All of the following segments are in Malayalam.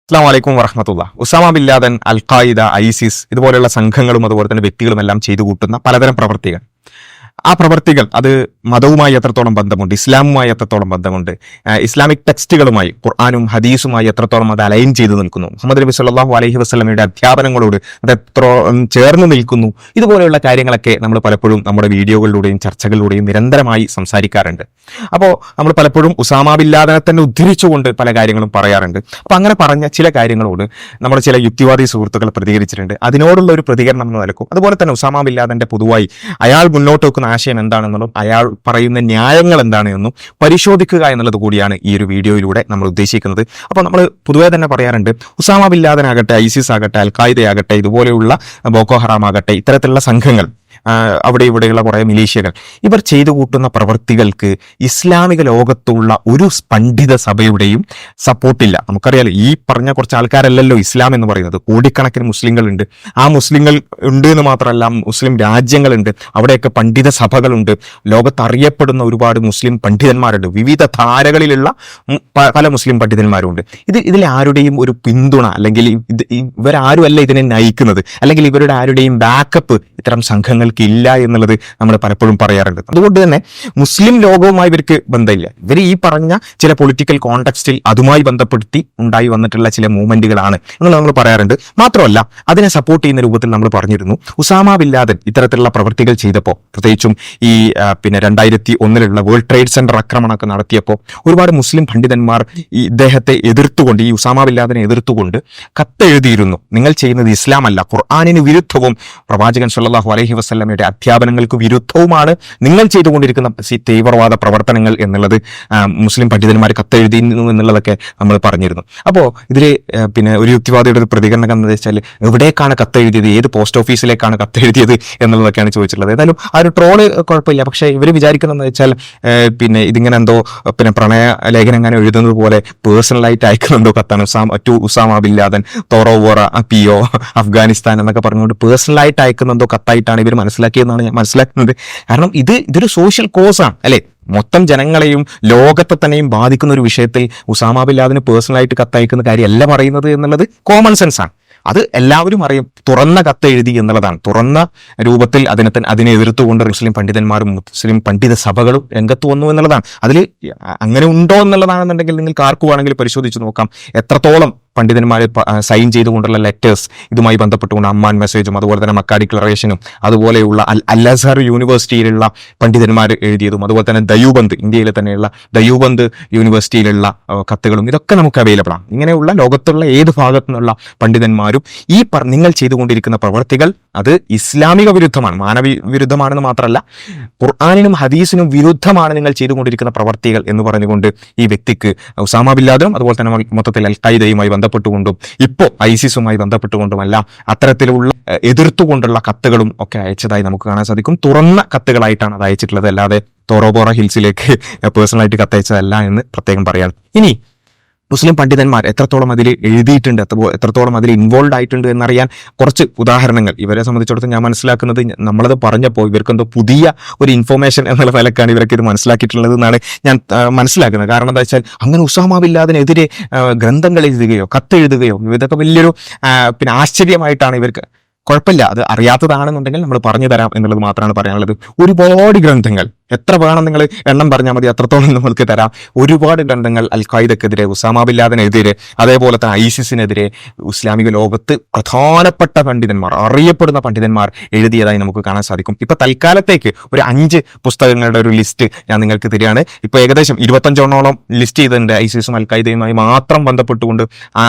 അസ്സലാമു അലൈക്കും വറഹ്മത്തുള്ളാ. ഉസാമ ബിൻ ലാദൻ, അൽ ഖായിദ, ഐസിസ് ഇതുപോലെയുള്ള സംഘങ്ങളും അതുപോലെ തന്നെ വ്യക്തികളും എല്ലാം ചെയ്തു കൂട്ടുന്ന പലതരം പ്രവർത്തികൾ. ആ പ്രവർത്തികൾ അത് മതവുമായി എത്രത്തോളം ബന്ധമുണ്ട്, ഇസ്ലാമുമായി എത്രത്തോളം ബന്ധമുണ്ട്, ഇസ്ലാമിക് ടെക്സ്റ്റുകളുമായി ഖുർആനും ഹദീസുമായി എത്രത്തോളം അത് അലൈൻ ചെയ്തു നിൽക്കുന്നു, മുഹമ്മദ് നബി സല്ലല്ലാഹു അലൈഹി വസല്ലമയുടെ അധ്യാപനങ്ങളോട് അത് എത്രത്തോളം ചേർന്ന് നിൽക്കുന്നു, ഇതുപോലെയുള്ള കാര്യങ്ങളൊക്കെ നമ്മൾ പലപ്പോഴും നമ്മുടെ വീഡിയോകളിലൂടെയും ചർച്ചകളിലൂടെയും നിരന്തരമായി സംസാരിക്കാറുണ്ട്. അപ്പോൾ നമ്മൾ പലപ്പോഴും ഉസാമ ബിൻ ലാദനെ തന്നെ ഉദ്ധരിച്ചുകൊണ്ട് പല കാര്യങ്ങളും പറയാറുണ്ട്. അപ്പോൾ അങ്ങനെ പറഞ്ഞ ചില കാര്യങ്ങളോട് നമ്മുടെ ചില യുക്തിവാദി സുഹൃത്തുക്കൾ പ്രതികരിച്ചിട്ടുണ്ട്. അതിനോടുള്ള ഒരു പ്രതികരണം എന്ന് നിലക്കും അതുപോലെ തന്നെ ഉസാമ ബിൻ ലാദന്റെ പൊതുവായി അയാൾ മുന്നോട്ട് വെക്കുന്ന ആശയം എന്താണെന്നുള്ളതും അയാൾ പറയുന്ന ന്യായങ്ങൾ എന്താണെന്നും പരിശോധിക്കുക എന്നുള്ളത് കൂടിയാണ് ഈ ഒരു വീഡിയോയിലൂടെ നമ്മൾ ഉദ്ദേശിക്കുന്നത്. അപ്പോൾ നമ്മൾ പൊതുവെ തന്നെ പറയാറുണ്ട്, ഉസാമ ബിൻ ലാദൻ ആകട്ടെ, ഐസിസ് ആകട്ടെ, അൽ ഖായിദ ആകട്ടെ, ഇതുപോലെയുള്ള ബോക്കോ ഹറാം ആകട്ടെ, ഇത്തരത്തിലുള്ള സംഘങ്ങൾ, അവിടെ ഇവിടെയുള്ള കുറേ മിലീഷ്യകൾ, ഇവർ ചെയ്തു കൂട്ടുന്ന പ്രവൃത്തികൾക്ക് ഇസ്ലാമിക ലോകത്തുള്ള ഒരു പണ്ഡിത സഭയുടെയും സപ്പോർട്ടില്ല. നമുക്കറിയാലോ, ഈ പറഞ്ഞ കുറച്ച് ആൾക്കാരല്ലല്ലോ ഇസ്ലാം എന്ന് പറയുന്നത്. കോടിക്കണക്കിന് മുസ്ലിങ്ങളുണ്ട്. ആ മുസ്ലിങ്ങൾ ഉണ്ട് എന്ന് മാത്രമല്ല, മുസ്ലിം രാജ്യങ്ങളുണ്ട്, അവിടെയൊക്കെ പണ്ഡിത സഭകളുണ്ട്, ലോകത്ത് അറിയപ്പെടുന്ന ഒരുപാട് മുസ്ലിം പണ്ഡിതന്മാരുണ്ട്, വിവിധ ധാരകളിലുള്ള പല മുസ്ലിം പണ്ഡിതന്മാരുണ്ട്. ഇതിൽ ആരുടെയും ഒരു പിന്തുണ അല്ലെങ്കിൽ ഇവരാരുമല്ല ഇതിനെ നയിക്കുന്നത്, അല്ലെങ്കിൽ ഇവരുടെ ആരുടെയും ബാക്കപ്പ് ഇത്തരം സംഘങ്ങൾക്ക് ഇല്ല എന്നുള്ളത് നമ്മൾ പലപ്പോഴും പറയാറുണ്ട്. അതുകൊണ്ട് തന്നെ മുസ്ലിം ലോകവുമായി ഇവർക്ക് ബന്ധമില്ല. ഇവർ ഈ പറഞ്ഞ ചില പൊളിറ്റിക്കൽ കോണ്ടെക്സ്റ്റിൽ അതുമായി ബന്ധപ്പെടുത്തി ഉണ്ടായി വന്നിട്ടുള്ള ചില മൂവ്മെന്റുകളാണ് എന്നുള്ളത് നമ്മൾ പറയാറുണ്ട്. മാത്രമല്ല, അതിനെ സപ്പോർട്ട് ചെയ്യുന്ന രൂപത്തിൽ നമ്മൾ പറഞ്ഞിരുന്നു, ഉസാമ ബിൻ ലാദൻ ഇത്തരത്തിലുള്ള പ്രവൃത്തികൾ ചെയ്തപ്പോൾ, പ്രത്യേകിച്ചും ഈ 2001 വേൾഡ് ട്രേഡ് സെന്റർ ആക്രമണമൊക്കെ നടത്തിയപ്പോൾ ഒരുപാട് മുസ്ലിം പണ്ഡിതന്മാർ ഈ ഇദ്ദേഹത്തെ എതിർത്തുകൊണ്ട്, ഈ ഉസാമ ബിൻ ലാദനെ എതിർത്തുകൊണ്ട് കത്തെഴുതിയിരുന്നു. നിങ്ങൾ ചെയ്യുന്നത് ഇസ്ലാം അല്ല, ഖുർആനിന് വിരുദ്ധവും പ്രവാചകൻ സല്ലല്ലാഹു അലൈഹി വസല്ലമയുടെ അധ്യാപനങ്ങൾക്ക് വിരുദ്ധവുമാണ് നിങ്ങൾ ചെയ്തുകൊണ്ടിരിക്കുന്ന തീവ്രവാദ പ്രവർത്തനങ്ങൾ എന്നുള്ളത് മുസ്ലിം പണ്ഡിതന്മാർ കത്തെഴുതിയിരുന്നു എന്നുള്ളതൊക്കെ നമ്മൾ പറഞ്ഞിരുന്നു. അപ്പോൾ ഇതിൽ ഒരു യുക്തിവാദിയുടെ ഒരു പ്രതികരണം എന്ന് വെച്ചാൽ, എവിടേക്കാണ് കത്തെഴുതിയത്, ഏത് പോസ്റ്റ് ഓഫീസിലേക്കാണ് കത്തെഴുതിയത് എന്നുള്ളതൊക്കെയാണ് ചോദിച്ചിട്ടുള്ളത്. ഏതായാലും ആ ഒരു ട്രോള് കുഴപ്പമില്ല. പക്ഷേ ഇവർ വിചാരിക്കുന്നതെന്ന് വെച്ചാൽ ഇതിങ്ങനെ എന്തോ പ്രണയ ലേഖനം അങ്ങനെ എഴുതുന്നത് പോലെ പേഴ്സണലായിട്ട് അയക്കുന്നുണ്ടോ കത്താണ്. Osama bin Laden, Tora Bora PO, Afghanistan എന്നൊക്കെ പറഞ്ഞുകൊണ്ട് പേഴ്സണലായിട്ട് അയക്കുന്നുണ്ടോ കത്തായിട്ടാണ് ഇവർ മനസ്സിലാക്കിയതെന്നാണ് ഞാൻ മനസ്സിലാക്കുന്നത്. കാരണം ഇതൊരു സോഷ്യൽ കോസാണ് അല്ലെ, മൊത്തം ജനങ്ങളെയും ലോകത്തെ തന്നെയും ബാധിക്കുന്ന ഒരു വിഷയത്തിൽ ഉസാമ ബിൻ ലാദന് പേഴ്സണലായിട്ട് കത്തയക്കുന്ന കാര്യമല്ല പറയുന്നത് എന്നുള്ളത് കോമൺ സെൻസ് ആണ്. അത് എല്ലാവരും അറിയും. തുറന്ന കത്ത് എഴുതി എന്നുള്ളതാണ്. തുറന്ന രൂപത്തിൽ അതിനെ എതിർത്തുകൊണ്ട് മുസ്ലിം പണ്ഡിതന്മാരും മുസ്ലിം പണ്ഡിത സഭകളും രംഗത്ത് വന്നു എന്നുള്ളതാണ്. അതിൽ അങ്ങനെ ഉണ്ടോ എന്നുള്ളതാണെന്നുണ്ടെങ്കിൽ നിങ്ങൾക്ക് ആർക്കുവാണെങ്കിൽ പരിശോധിച്ച് നോക്കാം. എത്രത്തോളം പണ്ഡിതന്മാർ സൈൻ ചെയ്തുകൊണ്ടുള്ള ലെറ്റേഴ്സ് ഇതുമായി ബന്ധപ്പെട്ടുകൊണ്ട് അമ്മാൻ മെസ്സേജും അതുപോലെ തന്നെ മക്ക ഡിക്ലറേഷനും അതുപോലെയുള്ള അൽ അസ്ഹർ യൂണിവേഴ്സിറ്റിയിലുള്ള പണ്ഡിതന്മാർ എഴുതിയതും അതുപോലെ തന്നെ ദയൂബന്ദ്, ഇന്ത്യയിൽ തന്നെയുള്ള ദയൂബന്ദ് യൂണിവേഴ്സിറ്റിയിലുള്ള കത്തുകളും ഇതൊക്കെ നമുക്ക് അവൈലബിൾ ആണ്. ഇങ്ങനെയുള്ള ലോകത്തുള്ള ഏത് ഭാഗത്തു നിന്നുള്ള പണ്ഡിതന്മാരും ഈ നിങ്ങൾ ചെയ്തുകൊണ്ടിരിക്കുന്ന പ്രവർത്തികൾ അത് ഇസ്ലാമിക വിരുദ്ധമാണ്, മാനവ വിരുദ്ധമാണെന്ന് മാത്രമല്ല ഖുർആനിനും ഹദീസിനും വിരുദ്ധമാണ് നിങ്ങൾ ചെയ്തുകൊണ്ടിരിക്കുന്ന പ്രവർത്തികൾ എന്ന് പറഞ്ഞുകൊണ്ട് ഈ വ്യക്തിക്ക് ഉസാമ ബിൻ ലാദനും അതുപോലെ തന്നെ മൊത്തത്തിൽ അൽ ഖായിദയുമായി ബന്ധപ്പെട്ടുകൊണ്ടും ഇപ്പോൾ ഐസിസുമായി ബന്ധപ്പെട്ടുകൊണ്ടുമെല്ലാം അത്തരത്തിലുള്ള എതിർത്തുകൊണ്ടുള്ള കത്തുകളും ഒക്കെ അയച്ചതായി നമുക്ക് കാണാൻ സാധിക്കും. തുറന്ന കത്തുകളായിട്ടാണ് അത് അയച്ചിട്ടുള്ളത്, അല്ലാതെ തോറോബോറ ഹിൽസിലേക്ക് പേഴ്സണലായിട്ട് കത്തയച്ചതല്ല എന്ന് പ്രത്യേകം പറയാം. ഇനി മുസ്ലിം പണ്ഡിതന്മാർ എത്രത്തോളം അതിൽ എഴുതിയിട്ടുണ്ട്, എത്രത്തോളം അതിൽ ഇൻവോൾവ് ആയിട്ടുണ്ട് എന്നറിയാൻ കുറച്ച് ഉദാഹരണങ്ങൾ ഇവരെ സംബന്ധിച്ചിടത്തോളം ഞാൻ മനസ്സിലാക്കുന്നത്, നമ്മളത് പറഞ്ഞപ്പോൾ ഇവർക്കെന്തോ പുതിയ ഒരു ഇൻഫോർമേഷൻ എന്നുള്ള നിലക്കാണ് ഇവരൊക്കെ ഇത് മനസ്സിലാക്കിയിട്ടുള്ളത് എന്നാണ് ഞാൻ മനസ്സിലാക്കുന്നത്. കാരണം എന്താ വെച്ചാൽ, അങ്ങനെ ഉസാമ ബിൻ ലാദനെതിരെ ഗ്രന്ഥങ്ങൾ എഴുതുകയോ കത്തെഴുതുകയോ ഇതൊക്കെ വലിയൊരു ആശ്ചര്യമായിട്ടാണ് ഇവർക്ക്. കുഴപ്പമില്ല, അത് അറിയാത്തതാണെന്നുണ്ടെങ്കിൽ നമ്മൾ പറഞ്ഞു തരാം എന്നുള്ളത് മാത്രമാണ് പറയാനുള്ളത്. ഒരുപാട് ഗ്രന്ഥങ്ങൾ, എത്ര വേണം നിങ്ങൾ എണ്ണം പറഞ്ഞാൽ മതി, അത്രത്തോളം നമുക്ക് തരാം. ഒരുപാട് ഗ്രന്ഥങ്ങൾ അൽ ഖായിദക്കെതിരെ, ഉസാമ ബിൻ ലാദനെതിരെ, അതേപോലെ തന്നെ ഐസിസിനെതിരെ ഇസ്ലാമിക ലോകത്ത് പ്രധാനപ്പെട്ട പണ്ഡിതന്മാർ, അറിയപ്പെടുന്ന പണ്ഡിതന്മാർ എഴുതിയതായി നമുക്ക് കാണാൻ സാധിക്കും. ഇപ്പൊ തൽക്കാലത്തേക്ക് ഒരു 5 പുസ്തകങ്ങളുടെ ഒരു ലിസ്റ്റ് ഞാൻ നിങ്ങൾക്ക് തരികയാണ്. ഇപ്പൊ ഏകദേശം 25ഓളം ലിസ്റ്റ് ചെയ്തിട്ടുണ്ട്. ഐസിസും അൽ ഖായിദയുമായി മാത്രം ബന്ധപ്പെട്ടുകൊണ്ട്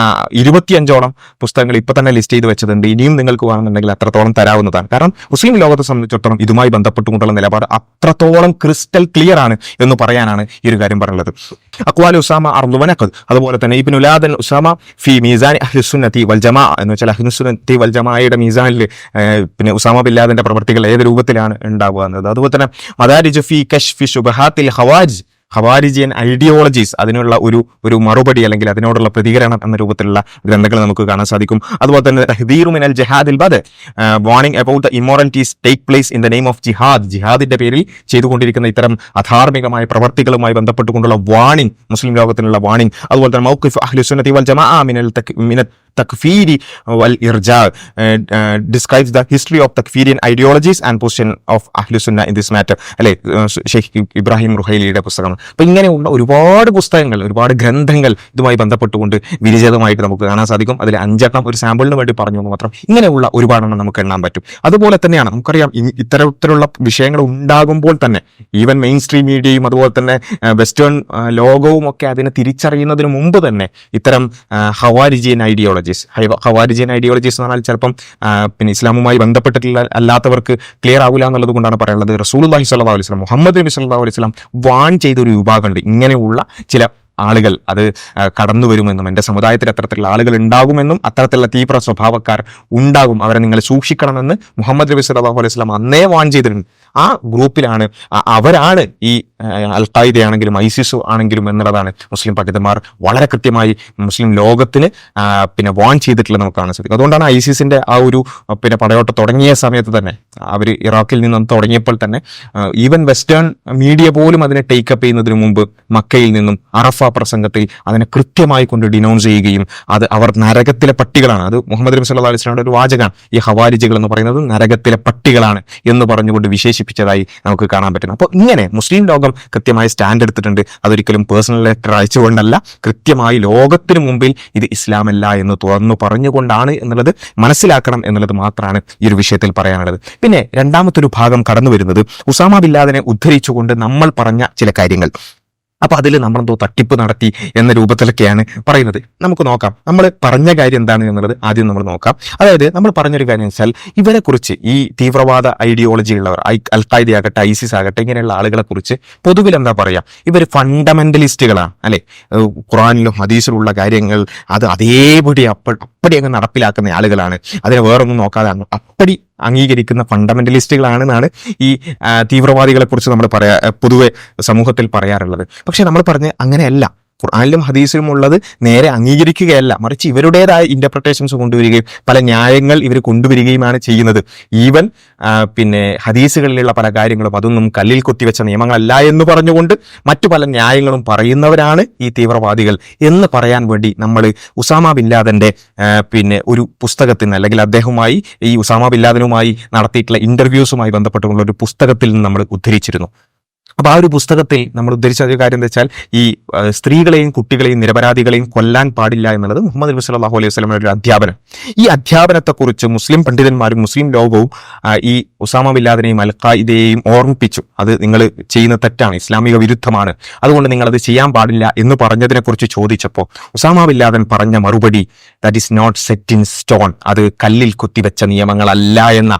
25ഓളം പുസ്തകങ്ങൾ ഇപ്പൊ തന്നെ ലിസ്റ്റ് ചെയ്ത് വെച്ചതുണ്ട്. ഇനിയും നിങ്ങൾക്ക് വേണമെന്നുണ്ടെങ്കിൽ അത്രത്തോളം തരാവുന്നതാണ്. കാരണം മുസ്ലിം ലോകത്തെ സംബന്ധിച്ചിടത്തോളം ഇതുമായി ബന്ധപ്പെട്ടുകൊണ്ടുള്ള നിലപാട് അത്രത്തോളം ക്രിസ്റ്റൽ ക്ലിയർ ആണ് എന്ന് പറയാനാണ് ഈ ഒരു കാര്യം പറയുന്നത്. അഖ്വാൽ ഉസാമ അർളുവനഖദ്, അതുപോലെ തന്നെ ഇബ്നു ലാദൻ ഉസാമ ഫി മീസാൻ അഹ്ലുസുന്നത്തി വൽ ജമാഅ എന്ന് വെച്ചാൽ അഹ്ലുസുന്നത്തി വൽ ജമാഅയുടെ മീസാനിൽ ഉസാമ ബിൻ ലാദന്റെ പ്രവർത്തികൾ ഏത് രൂപത്തിലാണ് ഉണ്ടാവുക എന്നത്. അതുപോലെ തന്നെ മദാരിജ് ഫി കശ്ഫി ശുബഹാത്തിൽ ഖവാരിജ് ഖവാരിജിയൻ ഐഡിയോളജീസ്, അതിനുള്ള ഒരു മറുപടി അല്ലെങ്കിൽ അതിനോടുള്ള പ്രതികരണം എന്ന രൂപത്തിലുള്ള ഗ്രന്ഥങ്ങൾ നമുക്ക് കാണാൻ സാധിക്കും. അതുപോലെ തന്നെ തഹ്ദീറു മിനൽ ജിഹാദിൽ ബദ്, warning about the immoralities take place in the name of jihad, ജിഹാദിന്റെ പേരിൽ ചെയ്തുകൊണ്ടിരിക്കുന്ന ഇത്തരം അധാർമികമായ പ്രവർത്തികളുമായി ബന്ധപ്പെട്ടുകൊണ്ടുള്ള വാർണിംഗ്, മുസ്ലിം ലോകത്തിനുള്ള വാർണിംഗ്. അതുപോലെ തന്നെ മൗഖിഫ് അഹ്ലു സുന്നത്തി വൽ ജമാഅ മിനൽ takfiri wal irja describes the history of takfirian ideologies and position of Ahlul Sunnah in this matter. അല്ലെ, ഷെയ്ഖ് ഇബ്രാഹിം റുഹൈലിയുടെ പുസ്തകമാണ്. അപ്പൊ ഇങ്ങനെയുള്ള ഒരുപാട് പുസ്തകങ്ങൾ, ഒരുപാട് ഗ്രന്ഥങ്ങൾ ഇതുമായി ബന്ധപ്പെട്ടുകൊണ്ട് വിരചിതമായിട്ട് നമുക്ക് കാണാൻ സാധിക്കും. അതിൽ 5 എണ്ണം ഒരു സാമ്പിളിന് വേണ്ടി പറഞ്ഞു എന്ന് മാത്രം. ഇങ്ങനെയുള്ള ഒരുപാടെണ്ണം നമുക്ക് എണ്ണാൻ പറ്റും. അതുപോലെ തന്നെയാണ് നമുക്കറിയാം, ഇത്തരത്തിലുള്ള വിഷയങ്ങൾ ഉണ്ടാകുമ്പോൾ തന്നെ ഈവൻ മെയിൻ സ്ട്രീം മീഡിയയും അതുപോലെ തന്നെ വെസ്റ്റേൺ ലോകവും ഒക്കെ അതിനെ തിരിച്ചറിയുന്നതിന് മുമ്പ് തന്നെ ഇത്തരം ഖവാരിജിയൻ ഐഡിയോളജീസ് എന്ന് പറഞ്ഞാൽ ചിലപ്പം പിന്നെ ഇസ്ലാമുമായി ബന്ധപ്പെട്ടിട്ടുള്ള അല്ലാത്തവർക്ക് ക്ലിയർ ആവില്ല എന്നുള്ളത് കൊണ്ടാണ് പറയുന്നത്. റസൂലുള്ളാഹി സ്വല്ലല്ലാഹു അലൈഹി വസല്ലം, മുഹമ്മദ് നബി സ്വല്ലല്ലാഹു അലൈഹി വസല്ലം വാൺ ചെയ്തൊരു വിഭാഗമുണ്ട്. ഇങ്ങനെയുള്ള ചില ആളുകൾ അത് കടന്നു വരുമെന്നും എൻ്റെ സമുദായത്തിൽ അത്തരത്തിലുള്ള ആളുകൾ ഉണ്ടാകുമെന്നും അത്തരത്തിലുള്ള തീവ്ര സ്വഭാവക്കാർ ഉണ്ടാകും, അവരെ നിങ്ങൾ സൂക്ഷിക്കണമെന്ന് മുഹമ്മദ് നബി സല്ലല്ലാഹു അലൈഹി വസല്ലം അന്നേ വാൺ ചെയ്തിട്ടുണ്ട്. ആ ഗ്രൂപ്പിലാണ്, അവരാണ് ഈ അൽ ഖായിദ ആണെങ്കിലും ഐസിസ് ആണെങ്കിലും എന്നുള്ളതാണ് മുസ്ലിം പണ്ഡിതന്മാർ വളരെ കൃത്യമായി മുസ്ലിം ലോകത്തിന് പിന്നെ വാൺ ചെയ്തിട്ടുള്ളത് നമുക്ക് കാണാൻ സാധിക്കും. അതുകൊണ്ടാണ് ഐസിസിന്റെ ആ ഒരു പിന്നെ പടയോട്ടം തുടങ്ങിയ സമയത്ത് തന്നെ, അവർ ഇറാഖിൽ നിന്നും തുടങ്ങിയപ്പോൾ തന്നെ ഈവൻ വെസ്റ്റേൺ മീഡിയ പോലും അതിനെ ടേക്കപ്പ് ചെയ്യുന്നതിന് മുമ്പ് മക്കയിൽ നിന്നും അറഫ പ്രസംഗത്തിൽ അതിനെ കൃത്യമായി കൊണ്ട് ഡിനൗൺസ് ചെയ്യുകയും അത് അവർ നരകത്തിലെ പട്ടികളാണ്, അത് മുഹമ്മദ് നബി സല്ലല്ലാഹു അലൈഹി വസല്ലമയുടെ ഒരു വാചകമാണ്, ഈ ഖവാരിജികൾ എന്ന് പറയുന്നത് നരകത്തിലെ പട്ടികളാണ് എന്ന് പറഞ്ഞുകൊണ്ട് വിശേഷിപ്പിച്ചതായി നമുക്ക് കാണാൻ പറ്റുന്നു. അപ്പോൾ ഇങ്ങനെ മുസ്ലിം ലോകം കൃത്യമായി സ്റ്റാൻഡ് എടുത്തിട്ടുണ്ട്. അതൊരിക്കലും പേഴ്സണൽ ലെറ്റർ അയച്ചുകൊണ്ടല്ല, കൃത്യമായി ലോകത്തിന് മുമ്പിൽ ഇത് ഇസ്ലാമല്ല എന്ന് തുറന്നു പറഞ്ഞുകൊണ്ടാണ് എന്നുള്ളത് മനസ്സിലാക്കണം എന്നുള്ളത് മാത്രമാണ് ഈ ഒരു വിഷയത്തിൽ പറയാനുള്ളത്. പിന്നെ രണ്ടാമത്തെ ഒരു ഭാഗം കടന്നു വരുന്നത് ഉസാമ ബിൻ ലാദനെ ഉദ്ധരിച്ചുകൊണ്ട് നമ്മൾ പറഞ്ഞ ചില കാര്യങ്ങൾ. അപ്പൊ അതിൽ നമ്മളെന്തോ തട്ടിപ്പ് നടത്തി എന്ന രൂപത്തിലൊക്കെയാണ് പറയുന്നത്. നമുക്ക് നോക്കാം നമ്മൾ പറഞ്ഞ കാര്യം എന്താണ് എന്നുള്ളത് ആദ്യം നമ്മൾ നോക്കാം. അതായത് നമ്മൾ പറഞ്ഞൊരു കാര്യം വെച്ചാൽ, ഇവരെ കുറിച്ച്, ഈ തീവ്രവാദ ഐഡിയോളജി ഉള്ളവർ, അൽ ഖായിദ ആകട്ടെ ഐസിസ് ആകട്ടെ, ഇങ്ങനെയുള്ള ആളുകളെ കുറിച്ച് പൊതുവിൽ എന്താ പറയാ, ഇവർ ഫണ്ടമെന്റലിസ്റ്റുകളാണ് അല്ലെ. ഖുർആനിലും ഹദീസിലുള്ള കാര്യങ്ങൾ അത് അതേപടി അപ്പടി അങ്ങ് നടപ്പിലാക്കുന്ന ആളുകളാണ്, അതിനെ വേറൊന്നും നോക്കാതെ അപ്പടി അംഗീകരിക്കുന്ന ഫണ്ടമെന്റലിസ്റ്റുകളാണെന്നാണ് ഈ തീവ്രവാദികളെ കുറിച്ച് നമ്മൾ പൊതുവെ സമൂഹത്തിൽ പറയാറുള്ളത്. പക്ഷെ നമ്മൾ പറഞ്ഞ് അങ്ങനെയല്ല. ഖുർആനിലും ഹദീസിലും ഉള്ളത് നേരെ അംഗീകരിക്കുകയല്ല, മറിച്ച് ഇവരുടേതായ ഇന്റർപ്രിട്ടേഷൻസ് കൊണ്ടുവരികയും പല ന്യായങ്ങൾ ഇവർ കൊണ്ടുവരികയുമാണ് ചെയ്യുന്നത്. ഈവൻ പിന്നെ ഹദീസുകളിലുള്ള പല കാര്യങ്ങളും അതൊന്നും കല്ലിൽ കൊത്തിവെച്ച നിയമങ്ങളല്ല എന്ന് പറഞ്ഞുകൊണ്ട് മറ്റു പല ന്യായങ്ങളും പറയുന്നവരാണ് ഈ തീവ്രവാദികൾ എന്ന് പറയാൻ വേണ്ടി നമ്മൾ ഉസാമ ബിൻ ലാദന്റെ പിന്നെ ഒരു പുസ്തകത്തിൽ നിന്ന്, അല്ലെങ്കിൽ അദ്ദേഹവുമായി ഈ ഉസാമ ബിൻ ലാദനുമായി നടത്തിയിട്ടുള്ള ഇന്റർവ്യൂസുമായി ബന്ധപ്പെട്ടുള്ള ഒരു പുസ്തകത്തിൽ നിന്ന് നമ്മൾ ഉദ്ധരിച്ചിരുന്നു. അപ്പൊ ആ ഒരു പുസ്തകത്തിൽ നമ്മൾ ഉദ്ധരിച്ച ഒരു കാര്യം എന്താ വെച്ചാൽ, ഈ സ്ത്രീകളെയും കുട്ടികളെയും നിരപരാധികളെയും കൊല്ലാൻ പാടില്ല എന്നുള്ളത് മുഹമ്മദ് നബി സല്ലല്ലാഹു അലൈഹി വസല്ലമയുടെ ഒരു അധ്യാപനം. ഈ അധ്യാപനത്തെക്കുറിച്ച് മുസ്ലിം പണ്ഡിതന്മാരും മുസ്ലിം ലോകവും ഈ ഉസാമ ബിൻ ലാദനെയും അൽ ഖായിദയെയും ഓർമ്മിപ്പിച്ചു. അത് നിങ്ങൾ ചെയ്യുന്ന തെറ്റാണ്, ഇസ്ലാമിക വിരുദ്ധമാണ്, അതുകൊണ്ട് നിങ്ങളത് ചെയ്യാൻ പാടില്ല എന്ന് പറഞ്ഞതിനെ കുറിച്ച് ചോദിച്ചപ്പോൾ ഉസാമ ബിൻ ലാദൻ പറഞ്ഞ മറുപടി, that is not set in stone, അത് കല്ലിൽ കുത്തിവെച്ച നിയമങ്ങളല്ല എന്ന.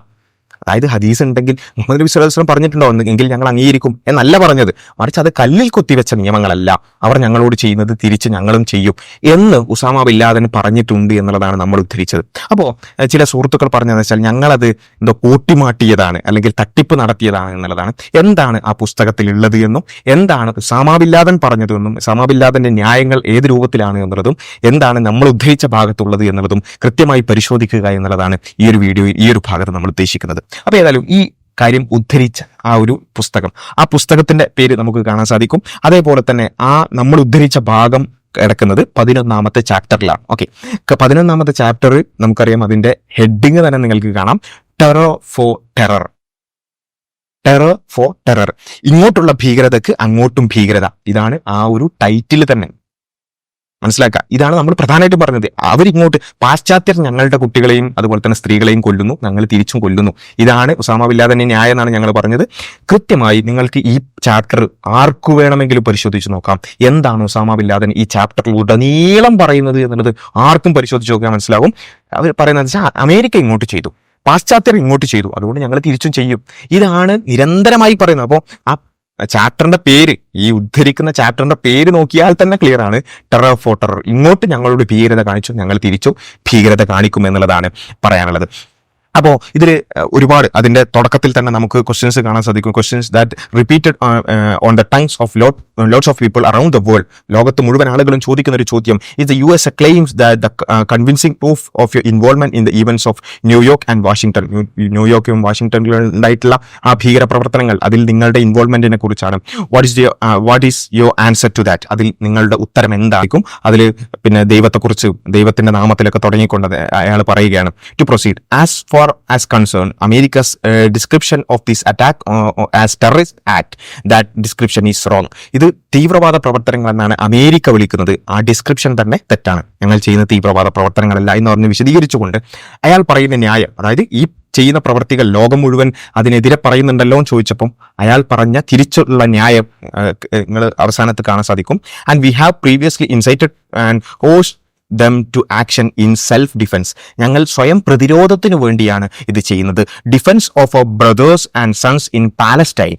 അതായത് ഹദീസ് ഉണ്ടെങ്കിൽ മുഹമ്മദ് നബി സ്വല്ലല്ലാഹു അലൈഹി വസല്ലം പറഞ്ഞിട്ടുണ്ടോ എങ്കിൽ ഞങ്ങൾ അംഗീകരിക്കും എന്നല്ല പറഞ്ഞത്, മറിച്ച് അത് കല്ലിൽ കൊത്തിവെച്ച നിയമങ്ങളല്ല, അവർ ഞങ്ങളോട് ചെയ്യുന്നത് തിരിച്ച് ഞങ്ങളും ചെയ്യും എന്ന് ഉസാമ ബിൻ ലാദൻ പറഞ്ഞിട്ടുണ്ട് എന്നുള്ളതാണ് നമ്മൾ ഉദ്ധരിച്ചത്. അപ്പോൾ ചില സുഹൃത്തുക്കൾ പറഞ്ഞതെന്ന് വെച്ചാൽ ഞങ്ങളത് എന്തോ കൂട്ടിമാട്ടിയതാണ് അല്ലെങ്കിൽ തട്ടിപ്പ് നടത്തിയതാണ് എന്നുള്ളതാണ്. എന്താണ് ആ പുസ്തകത്തിൽ ഉള്ളത് എന്നും എന്താണ് ഉസാമ ബിൻ ലാദൻ പറഞ്ഞതെന്നും ഉസാമ ബിൻ ലാദന്റെ ന്യായങ്ങൾ ഏത് രൂപത്തിലാണ് എന്നുള്ളതും എന്താണ് നമ്മൾ ഉദ്ധരിച്ച ഭാഗത്തുള്ളത് എന്നുള്ളതും കൃത്യമായി പരിശോധിക്കുക എന്നുള്ളതാണ് ഈ ഒരു വീഡിയോയിൽ ഈ ഒരു ഭാഗത്ത് നമ്മൾ ഉദ്ദേശിക്കുന്നത്. അപ്പൊ ഏതായാലും ഈ കാര്യം ഉദ്ധരിച്ച ആ ഒരു പുസ്തകം, ആ പുസ്തകത്തിന്റെ പേര് നമുക്ക് കാണാൻ സാധിക്കും. അതേപോലെ തന്നെ ആ നമ്മൾ ഉദ്ധരിച്ച ഭാഗം കിടക്കുന്നത് 11ാമത്തെ ചാപ്റ്ററിലാണ്. ഓക്കെ, 11ാമത്തെ ചാപ്റ്റർ നമുക്കറിയാം, അതിന്റെ ഹെഡിങ് തന്നെ നിങ്ങൾക്ക് കാണാം, terror for terror. Terror for terror, ഇങ്ങോട്ടുള്ള ഭീകരതക്ക് അങ്ങോട്ടും ഭീകരത. ഇതാണ് ആ ഒരു ടൈറ്റിൽ തന്നെ മനസ്സിലാക്കുക. ഇതാണ് നമ്മൾ പ്രധാനമായിട്ടും പറഞ്ഞത്. അവരിങ്ങോട്ട് പാശ്ചാത്യർ ഞങ്ങളുടെ കുട്ടികളെയും അതുപോലെ തന്നെ സ്ത്രീകളെയും കൊല്ലുന്നു, ഞങ്ങൾ തിരിച്ചും കൊല്ലുന്നു. ഇതാണ് ഉസാമ ബിൻ ലാദന്റെ ന്യായം എന്നാണ് ഞങ്ങൾ പറഞ്ഞത്. കൃത്യമായി നിങ്ങൾക്ക് ഈ ചാപ്റ്റർ ആർക്കു വേണമെങ്കിലും പരിശോധിച്ച് നോക്കാം. എന്താണ് ഉസാമ ബിൻ ലാദൻ ഈ ചാപ്റ്ററിൽ ഉടനീളം പറയുന്നത് എന്നുള്ളത് ആർക്കും പരിശോധിച്ച് നോക്കാൻ മനസ്സിലാകും. അവർ പറയുന്നത് വെച്ചാൽ അമേരിക്ക ഇങ്ങോട്ട് ചെയ്തു, പാശ്ചാത്യർ ഇങ്ങോട്ട് ചെയ്തു, അതുകൊണ്ട് ഞങ്ങൾ തിരിച്ചും ചെയ്യും. ഇതാണ് നിരന്തരമായി പറയുന്നത്. അപ്പോൾ ആ ചാപ്റ്ററിന്റെ പേര്, ഈ ഉദ്ധരിക്കുന്ന ചാപ്റ്ററിന്റെ പേര് നോക്കിയാൽ തന്നെ ക്ലിയർ ആണ്, ടെറർ ഫോർ ടെറർ. ഇങ്ങോട്ട് ഞങ്ങളോട് ഭീകരത കാണിച്ചു, ഞങ്ങൾ തിരിച്ചു ഭീകരത കാണിക്കും എന്നുള്ളതാണ് പറയാനുള്ളത്. അപ്പോൾ ഇതിൽ ഒരുപാട് അതിന്റെ തുടക്കത്തിൽ തന്നെ നമുക്ക് ക്വസ്റ്റ്യൻസ് കാണാൻ സാധിക്കും. Questions that repeated on the tongues of lots of people around the world. ലോകത്ത് മുഴുവൻ ആളുകളും ചോദിക്കുന്ന ഒരു ചോദ്യം is the US claims that the convincing proof of your involvement in the events of New York and Washington. ന്യൂയോർക്കും വാഷിംഗ്ടണിലും ഉണ്ടായിട്ടുള്ള ആ ഭീകര പ്രവർത്തനങ്ങൾ, അതിൽ നിങ്ങളുടെ ഇൻവോൾവ്മെന്റിനെ കുറിച്ചാണ്. What is your answer to that? അതിൽ നിങ്ങളുടെ ഉത്തരം എന്തായിരിക്കും? അതിൽ പിന്നെ ദൈവത്തെക്കുറിച്ച്, ദൈവത്തിന്റെ നാമത്തിലൊക്കെ തുടങ്ങിക്കൊണ്ട് അയാൾ പറയുകയാണ്. To proceed, as far as concerned, America's description of this attack as terrorist act, that description is wrong. ഇത് തീവ്രവാദ പ്രവർത്തനങ്ങൾ എന്നാണ് അമേരിക്ക വിളിക്കുന്നത്. ആ ഡിസ്ക്രിപ്ഷൻ തന്നെ തെറ്റാണ്. ഞങ്ങൾ ചെയ്യുന്ന തീവ്രവാദ പ്രവർത്തനങ്ങളല്ല എന്ന് പറഞ്ഞ് വിശദീകരിച്ചുകൊണ്ട് അയാൾ പറയുന്ന ന്യായം, അതായത് ഈ ചെയ്യുന്ന പ്രവർത്തികൾ ലോകം മുഴുവൻ അതിനെതിരെ പറയുന്നുണ്ടല്ലോ എന്ന് ചോദിച്ചപ്പം അയാൾ പറഞ്ഞ തിരിച്ചുള്ള ന്യായം നിങ്ങൾ അവസാനത്ത് കാണാൻ സാധിക്കും. And we have previously incited and host them to action in self defense. ഞങ്ങൾ സ്വയം പ്രതിരോധത്തിന് വേണ്ടിയാണ് ഇത് ചെയ്യുന്നത്. Defence of our brothers and sons in Palestine.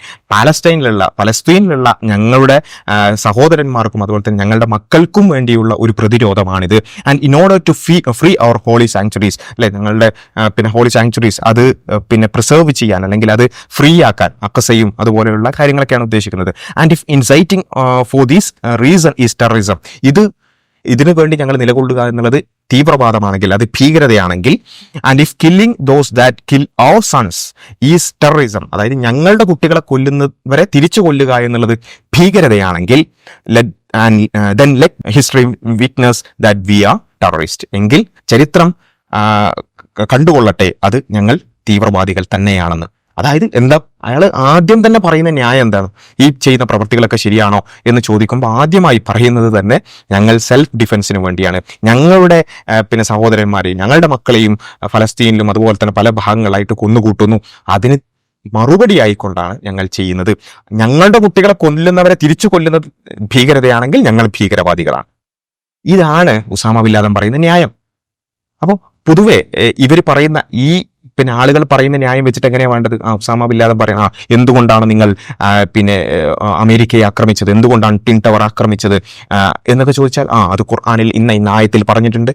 പലസ്തീനിലുള്ള ഞങ്ങളുടെ സഹോദരന്മാർക്കും അതുപോലെ തന്നെ ഞങ്ങളുടെ മക്കൾക്കും വേണ്ടിയുള്ള ഒരു പ്രതിരോധമാണിത്. And in order to free our holy sanctuaries, അല്ലെ, ഞങ്ങളുടെ പിന്നെ ഹോളി സാങ്ച്വറീസ് അത് പിന്നെ പ്രിസർവ് ചെയ്യാൻ, അല്ലെങ്കിൽ അത് ഫ്രീ ആക്കാൻ, അക്കസയും അതുപോലെയുള്ള കാര്യങ്ങളൊക്കെയാണ് ഉദ്ദേശിക്കുന്നത്. And if inciting for these reason is terrorism. ഇതിനു വേണ്ടി ഞങ്ങൾ നിലകൊള്ളുക എന്നുള്ളത് തീവ്രവാദമാണെങ്കിൽ, അത് ഭീകരതയാണെങ്കിൽ, and if killing those that kill our sons is terrorism, അതായത് ഞങ്ങളുടെ കുട്ടികളെ കൊല്ലുന്നവരെ തിരിച്ചു കൊല്ലുക എന്നുള്ളത് ഭീകരതയാണെങ്കിൽ, then let history witness that we are terrorists. എങ്കിൽ ചരിത്രം കണ്ടുകൊള്ളട്ടെ അത് ഞങ്ങൾ തീവ്രവാദികൾ തന്നെയാണെന്ന്. അതായത് എന്താ, അയാൾ ആദ്യം തന്നെ പറയുന്ന ന്യായം എന്താണ്? ഈ ചെയ്യുന്ന പ്രവൃത്തികളൊക്കെ ശരിയാണോ എന്ന് ചോദിക്കുമ്പോൾ ആദ്യമായി പറയുന്നത് തന്നെ ഞങ്ങൾ സെൽഫ് ഡിഫൻസിന് വേണ്ടിയാണ്, ഞങ്ങളുടെ പിന്നെ സഹോദരന്മാരെയും ഞങ്ങളുടെ മക്കളെയും ഫലസ്തീനിലും അതുപോലെ തന്നെ പല ഭാഗങ്ങളായിട്ട് കൊന്നുകൂട്ടുന്നു, അതിന് മറുപടി ആയിക്കൊണ്ടാണ് ഞങ്ങൾ ചെയ്യുന്നത്. ഞങ്ങളുടെ കുട്ടികളെ കൊല്ലുന്നവരെ തിരിച്ചു കൊല്ലുന്നത് ഭീകരതയാണെങ്കിൽ ഞങ്ങൾ ഭീകരവാദികളാണ്. ഇതാണ് ഉസാമ ബിൻ ലാദൻ പറയുന്ന ന്യായം. അപ്പോൾ പൊതുവെ ഇവർ പറയുന്ന ഈ പിന്നെ ആളുകൾ പറയുന്ന ന്യായം വെച്ചിട്ട് എങ്ങനെയാണ് വേണ്ടത്? ഉസാമ ബിൻ ലാദൻ പറയണം, എന്തുകൊണ്ടാണ് നിങ്ങൾ പിന്നെ അമേരിക്കയെ ആക്രമിച്ചത്, എന്തുകൊണ്ടാണ് ടിൻ ടവർ ആക്രമിച്ചത് എന്നൊക്കെ ചോദിച്ചാൽ അത് ഖുർആനിൽ ഇന്ന ആയത്തിൽ പറഞ്ഞിട്ടുണ്ട്,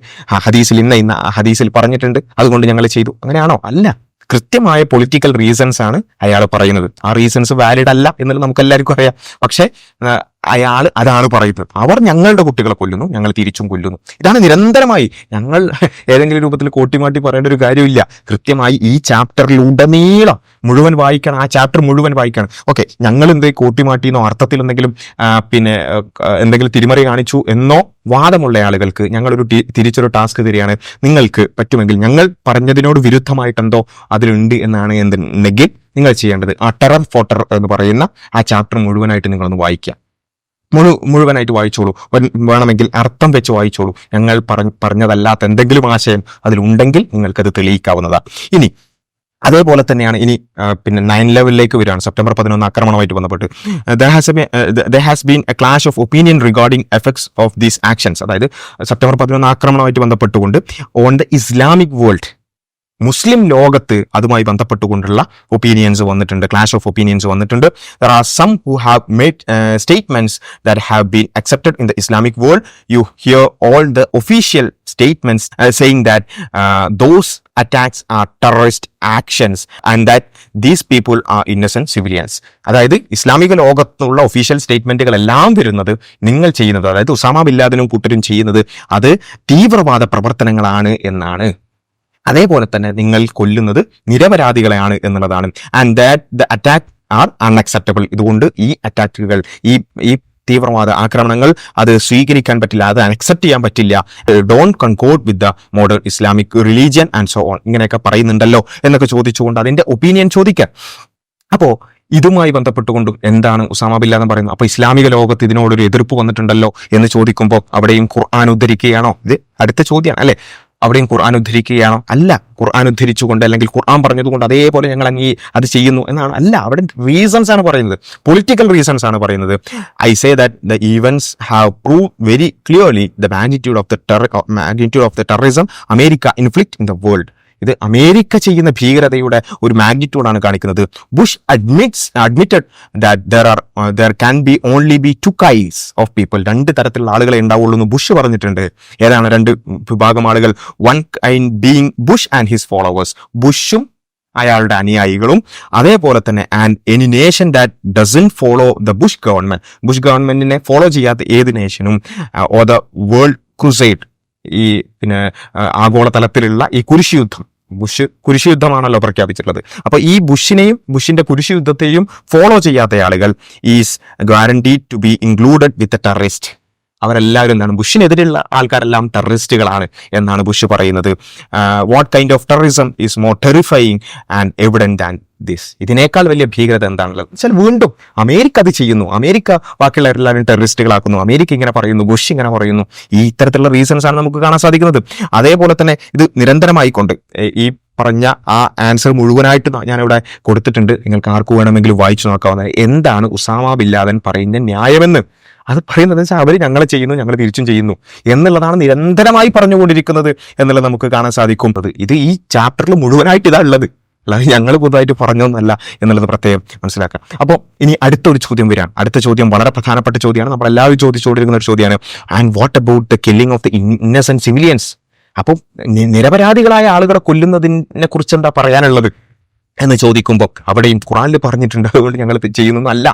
ഹദീസിൽ ഇന്ന ഹദീസിൽ പറഞ്ഞിട്ടുണ്ട്, അതുകൊണ്ട് ഞങ്ങൾ ചെയ്തു. അങ്ങനെയാണോ? അല്ല. കൃത്യമായ പൊളിറ്റിക്കൽ റീസൺസ് ആണ് അയാൾ പറയുന്നത്. ആ റീസൺസ് വാലിഡ് അല്ല എന്നുള്ളത് നമുക്ക് എല്ലാവർക്കും അറിയാം. പക്ഷെ അയാൾ അതാണ് പറയുന്നത്. അവർ ഞങ്ങളുടെ കുട്ടികളെ കൊല്ലുന്നു, ഞങ്ങൾ തിരിച്ചും കൊല്ലുന്നു. ഇതാണ് നിരന്തരമായി. ഞങ്ങൾ ഏതെങ്കിലും രൂപത്തിൽ കോട്ടിമാട്ടി പറയേണ്ട ഒരു കാര്യമില്ല. കൃത്യമായി ഈ ചാപ്റ്ററിലുടനീളം മുഴുവൻ വായിക്കണം, ആ ചാപ്റ്റർ മുഴുവൻ വായിക്കണം. ഓക്കെ, ഞങ്ങൾ എന്തേ കോട്ടിമാട്ടിന്നോ അർത്ഥത്തിൽ പിന്നെ എന്തെങ്കിലും തിരിമറി കാണിച്ചു എന്നോ വാദമുള്ള ആളുകൾക്ക് ഞങ്ങളൊരു തിരിച്ചൊരു ടാസ്ക് തരികയാണ്. നിങ്ങൾക്ക് പറ്റുമെങ്കിൽ ഞങ്ങൾ പറഞ്ഞതിനോട് വിരുദ്ധമായിട്ടെന്തോ അതിലുണ്ട് എന്നാണ് എന്നുണ്ടെങ്കിൽ നിങ്ങൾ ചെയ്യേണ്ടത് ആ ടെറർ ഫോട്ടർ എന്ന് പറയുന്ന ആ ചാപ്റ്റർ മുഴുവനായിട്ട് നിങ്ങളൊന്ന് വായിക്കുക. മുഴുവനായിട്ട് വായിച്ചോളൂ. വേണമെങ്കിൽ അർത്ഥം വെച്ച് വായിച്ചോളൂ. ഞങ്ങൾ പറഞ്ഞതല്ലാത്ത എന്തെങ്കിലും ആശയം അതിലുണ്ടെങ്കിൽ നിങ്ങൾക്കത് തെളിയിക്കാവുന്നതാണ്. ഇനി അതേപോലെ തന്നെയാണ് ഇനി പിന്നെ 9/11 വരികയാണ്. സെപ്റ്റംബർ 11 ആക്രമണമായിട്ട് ബന്ധപ്പെട്ട് there has been a clash of opinion regarding effects of these actions. അതായത് സെപ്റ്റംബർ 11 ആക്രമണമായിട്ട് ബന്ധപ്പെട്ടുകൊണ്ട് ഓൺ ദ ഇസ്ലാമിക് വേൾഡ്, മുസ്ലിം ലോകത്ത് അതുമായി ബന്ധപ്പെട്ടുകൊണ്ടുള്ള ഒപ്പീനിയൻസ് വന്നിട്ടുണ്ട്, ക്ലാഷ് ഓഫ് ഒപ്പീനിയൻസ് വന്നിട്ടുണ്ട്. There are some who have made statements that have been accepted in the Islamic world. You hear all the official statements saying that those attacks are terrorist actions and that these people are innocent civilians. അതായത് ഇസ്ലാമിക ലോകത്തുള്ള ഒഫീഷ്യൽ സ്റ്റേറ്റ്മെന്റുകളെല്ലാം വരുന്നത് നിങ്ങൾ ചെയ്യുന്നത്, അതായത് ഉസാമ ബിൻ ലാദനും കൂട്ടരും ചെയ്യുന്നത് അത് തീവ്രവാദ പ്രവർത്തനങ്ങളാണ് എന്നാണ്. അതേപോലെ തന്നെ നിങ്ങൾ കൊല്ലുന്നത് നിരപരാധികളെയാണ് എന്നുള്ളതാണ്. And that the attack are unacceptable. ഇതുകൊണ്ട് ഈ അറ്റാക്കുകൾ, ഈ തീവ്രവാദ ആക്രമണങ്ങൾ അത് സ്വീകരിക്കാൻ പറ്റില്ല, അത് അക്സെപ്റ്റ് ചെയ്യാൻ പറ്റില്ല. Don't concord with the modern Islamic religion and so on. ഇങ്ങനെയൊക്കെ പറയുന്നുണ്ടല്ലോ എന്നൊക്കെ ചോദിച്ചുകൊണ്ട് അതിന്റെ ഒപ്പീനിയൻ ചോദിക്കാം. അപ്പോൾ ഇതുമായി ബന്ധപ്പെട്ടുകൊണ്ട് എന്താണ് ഉസാമ ബിൻ ലാദൻ പറയുന്നത്? അപ്പൊ ഇസ്ലാമിക ലോകത്ത് ഇതിനോടൊരു എതിർപ്പ് വന്നിട്ടുണ്ടല്ലോ എന്ന് ചോദിക്കുമ്പോൾ അവിടെയും ഖുർആൻ ഉദ്ധരിക്കുകയാണോ? ഇത് അടുത്ത ചോദ്യമാണ് അല്ലെ. അവിടെയും ഖുർആൻ ഉദ്ധരിക്കുകയാണോ? അല്ല. ഖുർആൻ ഉദ്ധരിച്ചുകൊണ്ട് അല്ലെങ്കിൽ ഖുർആൻ പറഞ്ഞതുകൊണ്ട് അതേപോലെ ഞങ്ങൾ അത് ചെയ്യുന്നു എന്നാണ് അല്ല. അവിടെ റീസൺസ് ആണ് പറയുന്നത്, പൊളിറ്റിക്കൽ റീസൺസ് ആണ് പറയുന്നത്. I say that the events have prove very clearly the magnitude of the terrorism America inflict in the world. ഇത് അമേരിക്ക ചെയ്യുന്ന ഭീകരതയുടെ ഒരു മാഗ്നിറ്റ്യൂഡാണ് കാണിക്കുന്നത്. Bush admitted that there can be only be two kinds of people. രണ്ട് തരത്തിലുള്ള ആളുകളെ ഉണ്ടാവുള്ളൂ എന്ന് ബുഷ് പറഞ്ഞിട്ടുണ്ട്. ഏതാണ് രണ്ട് വിഭാഗം ആളുകൾ? One kind being Bush and his followers, ബുഷും അയാളുടെ അനുയായികളും, അതേപോലെ തന്നെ and any nation that doesn't follow the Bush government, Bush ഗവൺമെന്റിനെ ഫോളോ ചെയ്യാത്ത ഏത് നേഷനും ഓർ ദ വേൾഡ് ക്രൂസൈഡ്, ഈ പിന്നെ ആഗോളതലത്തിലുള്ള ഈ കുരിശുയുദ്ധം, ബുഷ് കുരിശുയുദ്ധമാണല്ലോ പ്രഖ്യാപിച്ചിട്ടുള്ളത്. അപ്പൊ ഈ ബുഷിനെയും ബുഷിന്റെ കുരിശുയുദ്ധത്തെയും ഫോളോ ചെയ്യാത്ത ആളുകൾ is guaranteed to be included with a terrorist. അവരെല്ലാവരും എന്താണ്? ബുഷിനെതിരെയുള്ള ആൾക്കാരെല്ലാം ടെററിസ്റ്റുകളാണ് എന്നാണ് ബുഷ് പറയുന്നത്. What kind of terrorism is more terrifying and evident than this? ഇതിനേക്കാൾ വലിയ ഭീകരത എന്താണുള്ളത് വെച്ചാൽ വീണ്ടും അമേരിക്ക അത് ചെയ്യുന്നു. അമേരിക്ക ബാക്കിയുള്ള എല്ലാവരും ടെററിസ്റ്റുകളാക്കുന്നു. അമേരിക്ക ഇങ്ങനെ പറയുന്നു, ബുഷ് ഇങ്ങനെ പറയുന്നു. ഈ ഇത്തരത്തിലുള്ള റീസൺസ് ആണ് നമുക്ക് കാണാൻ സാധിക്കുന്നത്. അതേപോലെ തന്നെ ഇത് നിരന്തരമായിക്കൊണ്ട് ഈ പറഞ്ഞ ആ ആൻസർ മുഴുവനായിട്ട് ഞാനിവിടെ കൊടുത്തിട്ടുണ്ട്. നിങ്ങൾക്ക് ആർക്ക് വേണമെങ്കിലും വായിച്ചു നോക്കാവുന്ന എന്താണ് ഉസാമ ബിൻ ലാദൻ പറയുന്ന ന്യായമെന്ന്. അത് പറയുന്നത് വെച്ചാൽ അവർ ഞങ്ങളെ ചെയ്യുന്നു, ഞങ്ങൾ തിരിച്ചും ചെയ്യുന്നു എന്നുള്ളതാണ് നിരന്തരമായി പറഞ്ഞുകൊണ്ടിരിക്കുന്നത് എന്നുള്ളത് നമുക്ക് കാണാൻ സാധിക്കും. ഇത് ഈ ചാപ്റ്ററിൽ മുഴുവനായിട്ട് ഇതാ ഉള്ളത്, അല്ലാതെ ഞങ്ങൾ പുതുതായിട്ട് പറഞ്ഞൊന്നല്ല എന്നുള്ളത് പ്രത്യേകം മനസ്സിലാക്കാം. അപ്പോൾ ഇനി അടുത്തൊരു ചോദ്യം വരാം. അടുത്ത ചോദ്യം വളരെ പ്രധാനപ്പെട്ട ചോദ്യമാണ്, നമ്മളെല്ലാവരും ചോദിച്ചുകൊണ്ടിരിക്കുന്ന ഒരു ചോദ്യമാണ്. And what about the killing of the Innocent civilians? അപ്പം നിരപരാധികളായ ആളുകളെ കൊല്ലുന്നതിനെ കുറിച്ച് എന്താ പറയാനുള്ളത് എന്ന് ചോദിക്കുമ്പോൾ അവിടെയും ഖുറാനിൽ പറഞ്ഞിട്ടുണ്ട്, അതുകൊണ്ട് ഞങ്ങൾ ചെയ്യുന്നതല്ല.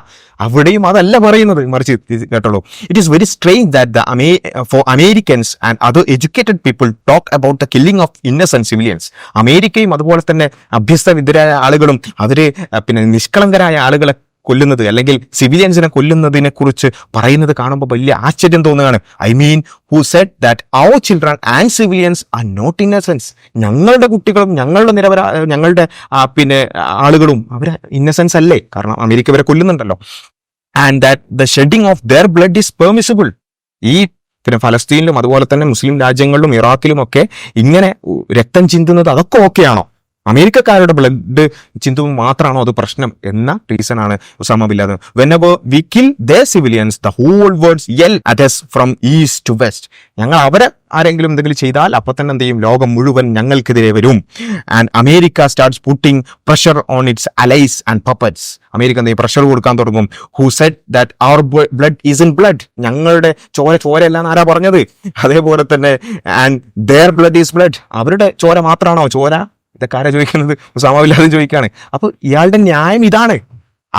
അവിടെയും അതല്ല പറയുന്നത്, മറിച്ച് കേട്ടോളൂ. It is very strange that for Americans and other educated people talk about the killing of innocent civilians. അമേരിക്കയും അതുപോലെ തന്നെ അഭ്യസ്തവിദ്യരായ ആളുകളും അവര് പിന്നെ നിഷ്കളങ്കരായ ആളുകളെ കൊല്ലുന്നത് അല്ലെങ്കിൽ സിവിലിയൻസിനെ കൊല്ലുന്നതിനെ കുറിച്ച് പറയുന്നത് കാണുമ്പോൾ വലിയ ആശ്ചര്യം തോന്നുകയാണ്. I mean who said that our children and civilians are not innocents. ഞങ്ങളുടെ കുട്ടികളും ഞങ്ങളുടെ പിന്നെ ആളുകളും അവർ ഇന്നസെൻസ് അല്ലേ? കാരണം അമേരിക്ക വരെ കൊല്ലുന്നുണ്ടല്ലോ. And that the shedding of their blood is permissible. ഈ പിന്നെ ഫലസ്തീനിലും അതുപോലെ തന്നെ മുസ്ലിം രാജ്യങ്ങളിലും ഇറാഖിലും ഒക്കെ ഇങ്ങനെ രക്തം ചിന്തുന്നത് അതൊക്കെ ഓക്കെയാണോ? അമേരിക്കക്കാരുടെ ബ്ലഡ് ചിന്തും മാത്രമാണോ അത് പ്രശ്നം എന്ന റീസണാണ് Osama bin Laden. whenever we kill their civilians the whole world yell at us from east to west. ഞങ്ങൾ അവരെ ആരെങ്കിലും എന്തെങ്കിലും ചെയ്താൽ അപ്പൊ തന്നെ എന്ത് ചെയ്യും? ലോകം മുഴുവൻ ഞങ്ങൾക്കെതിരെ വരും. And America starts putting pressure on its allies and puppets. America എന്തെങ്കിലും പ്രഷർ കൊടുക്കാൻ തുടങ്ങും. Who said that our blood is in blood. ഞങ്ങളുടെ ചോരയല്ല ആരാ പറഞ്ഞത്? അതേപോലെ തന്നെ and their blood is blood. അവരുടെ ചോര മാത്രമാണോ ചോര? ഇതൊക്കെ ആരാ ചോദിക്കുന്നത്? ഉസാമ ബിൻ ലാദൻ ചോദിക്കുകയാണ്. അപ്പൊ ഇയാളുടെ ന്യായം ഇതാണ്.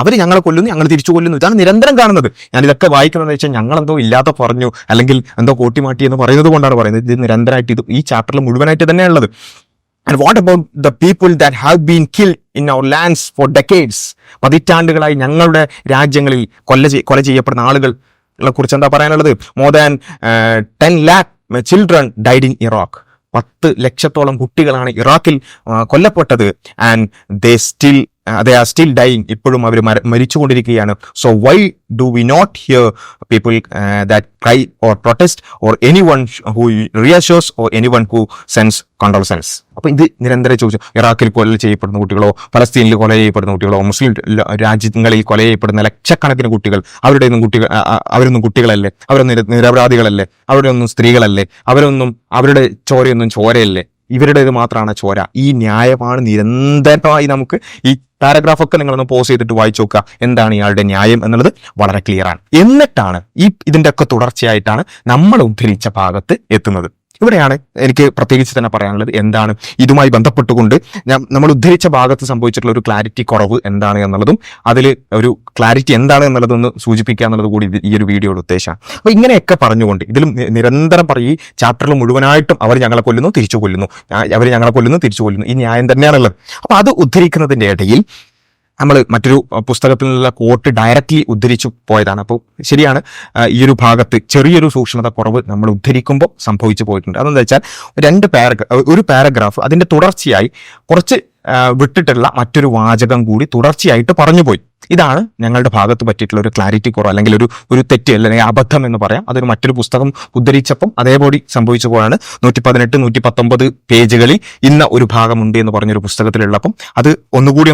അവർ ഞങ്ങളെ കൊല്ലുന്നു, ഞങ്ങൾ തിരിച്ചു കൊല്ലുന്നു. ഇതാണ് നിരന്തരം കാണുന്നത്. ഞാൻ ഇതൊക്കെ വായിക്കുന്നതെന്ന് വെച്ചാൽ ഞങ്ങളെന്തോ ഇല്ലാത്ത പറഞ്ഞു അല്ലെങ്കിൽ എന്തോ കോട്ടിമാട്ടി എന്ന് പറയുന്നത് കൊണ്ടാണ് പറയുന്നത്. ഇത് നിരന്തരമായിട്ട് ഇത് ഈ ചാപ്റ്ററിൽ മുഴുവനായിട്ട് തന്നെയുള്ളത്. And what about the people that have been killed in our lands for decades? പതിറ്റാണ്ടുകളായി ഞങ്ങളുടെ രാജ്യങ്ങളിൽ കൊല ചെയ്യപ്പെടുന്ന ആളുകളെ കുറിച്ച് എന്താ പറയാനുള്ളത്? More than 10 lakh children died in Iraq. 10 ലക്ഷത്തോളം കുട്ടികളാണ് ഇറാഖിൽ കൊല്ലപ്പെട്ടത്. And they are still dying. ഇപ്പോഴും അവർ മരിച്ചുകൊണ്ടിരിക്കുകയാണ്. So why do we not hear people that cry or protest or anyone who reassures or anyone who sends condolences? അപ്പൊ ഇത് നിരന്തരം ചോദിച്ചു. ഇറാഖിൽ കൊല ചെയ്യപ്പെടുന്ന കുട്ടികളോ, ഫലസ്തീനിൽ കൊല ചെയ്യപ്പെടുന്ന കുട്ടികളോ, മുസ്ലിം രാജ്യങ്ങളിൽ കൊല ചെയ്യപ്പെടുന്ന ലക്ഷക്കണക്കിന് കുട്ടികൾ, അവരൊന്നും കുട്ടികളല്ലേ? അവരൊന്നും നിരപരാധികളല്ലേ? അവരൊന്നും സ്ത്രീകളല്ലേ? അവരുടെ ചോരയൊന്നും ചോരയല്ലേ? ഇവരുടേത് മാത്രമാണ് ചോര. ഈ ന്യായമാണ് നിരന്തരമായി നമുക്ക് ഈ പാരഗ്രാഫൊക്കെ നിങ്ങളൊന്ന് പോസ് ചെയ്തിട്ട് വായിച്ചു നോക്കുക. എന്താണ് ഇയാളുടെ ന്യായം എന്നുള്ളത് വളരെ ക്ലിയർ ആണ്. എന്നിട്ടാണ് ഇതിന്റെ ഒക്കെ തുടർച്ചയായിട്ടാണ് നമ്മൾ ഉദ്ധരിച്ച ഭാഗത്ത് എത്തുന്നത്. ഇവിടെയാണ് എനിക്ക് പ്രത്യേകിച്ച് തന്നെ പറയാനുള്ളത്. എന്താണ് ഇതുമായി ബന്ധപ്പെട്ടുകൊണ്ട് നമ്മൾ ഉദ്ധരിച്ച ഭാഗത്ത് സംഭവിച്ചിട്ടുള്ള ഒരു ക്ലാരിറ്റി കുറവ് എന്താണ് എന്നുള്ളതും അതിൽ ഒരു ക്ലാരിറ്റി എന്താണ് എന്നുള്ളതൊന്ന് സൂചിപ്പിക്കുക എന്നുള്ളത് കൂടി ഈ ഒരു വീഡിയോയുടെ ഉദ്ദേശമാണ്. അപ്പൊ ഇങ്ങനെയൊക്കെ പറഞ്ഞുകൊണ്ട് ഇതിലും നിരന്തരം ഈ ചാപ്റ്ററിൽ മുഴുവനായിട്ടും അവർ ഞങ്ങളെ കൊല്ലുന്നു, തിരിച്ചു കൊല്ലുന്നു, അവർ ഞങ്ങളെ കൊല്ലുന്നു, തിരിച്ചു കൊല്ലുന്നു, ഈ ന്യായം തന്നെയാണുള്ളത്. അപ്പൊ അത് ഉദ്ധരിക്കുന്നതിന്റെ ഇടയിൽ നമ്മൾ മറ്റൊരു പുസ്തകത്തിൽ നിന്നുള്ള കോട്ട് ഡയറക്റ്റ്ലി ഉദ്ധരിച്ചു പോയതാണ്. അപ്പോൾ ശരിയാണ്, ഈ ഒരു ഭാഗത്ത് ചെറിയൊരു സൂക്ഷ്മത കുറവ് നമ്മൾ ഉദ്ധരിക്കുമ്പോൾ സംഭവിച്ചു പോയിട്ടുണ്ട്. അതെന്താ വെച്ചാൽ ഒരു പാരഗ്രാഫ് അതിന്റെ തുടർച്ചയായി കുറച്ച് വിട്ടിട്ടുള്ള മറ്റൊരു വാചകം കൂടി തുടർച്ചയായിട്ട് പറഞ്ഞുപോയി. ഇതാണ് ഞങ്ങളുടെ ഭാഗത്ത് പറ്റിയിട്ടുള്ള ഒരു ക്ലാരിറ്റി കുറവ്, അല്ലെങ്കിൽ ഒരു തെറ്റ് അല്ലെങ്കിൽ അബദ്ധം എന്ന് പറയാം. അതൊരു മറ്റൊരു പുസ്തകം ഉദ്ധരിച്ചപ്പം അതേപോലെ സംഭവിച്ചപ്പോഴാണ് 118, 119 പേജുകളിൽ ഇന്ന ഒരു ഭാഗമുണ്ട് എന്ന് പറഞ്ഞൊരു പുസ്തകത്തിലുള്ളപ്പം അത് ഒന്നുകൂടി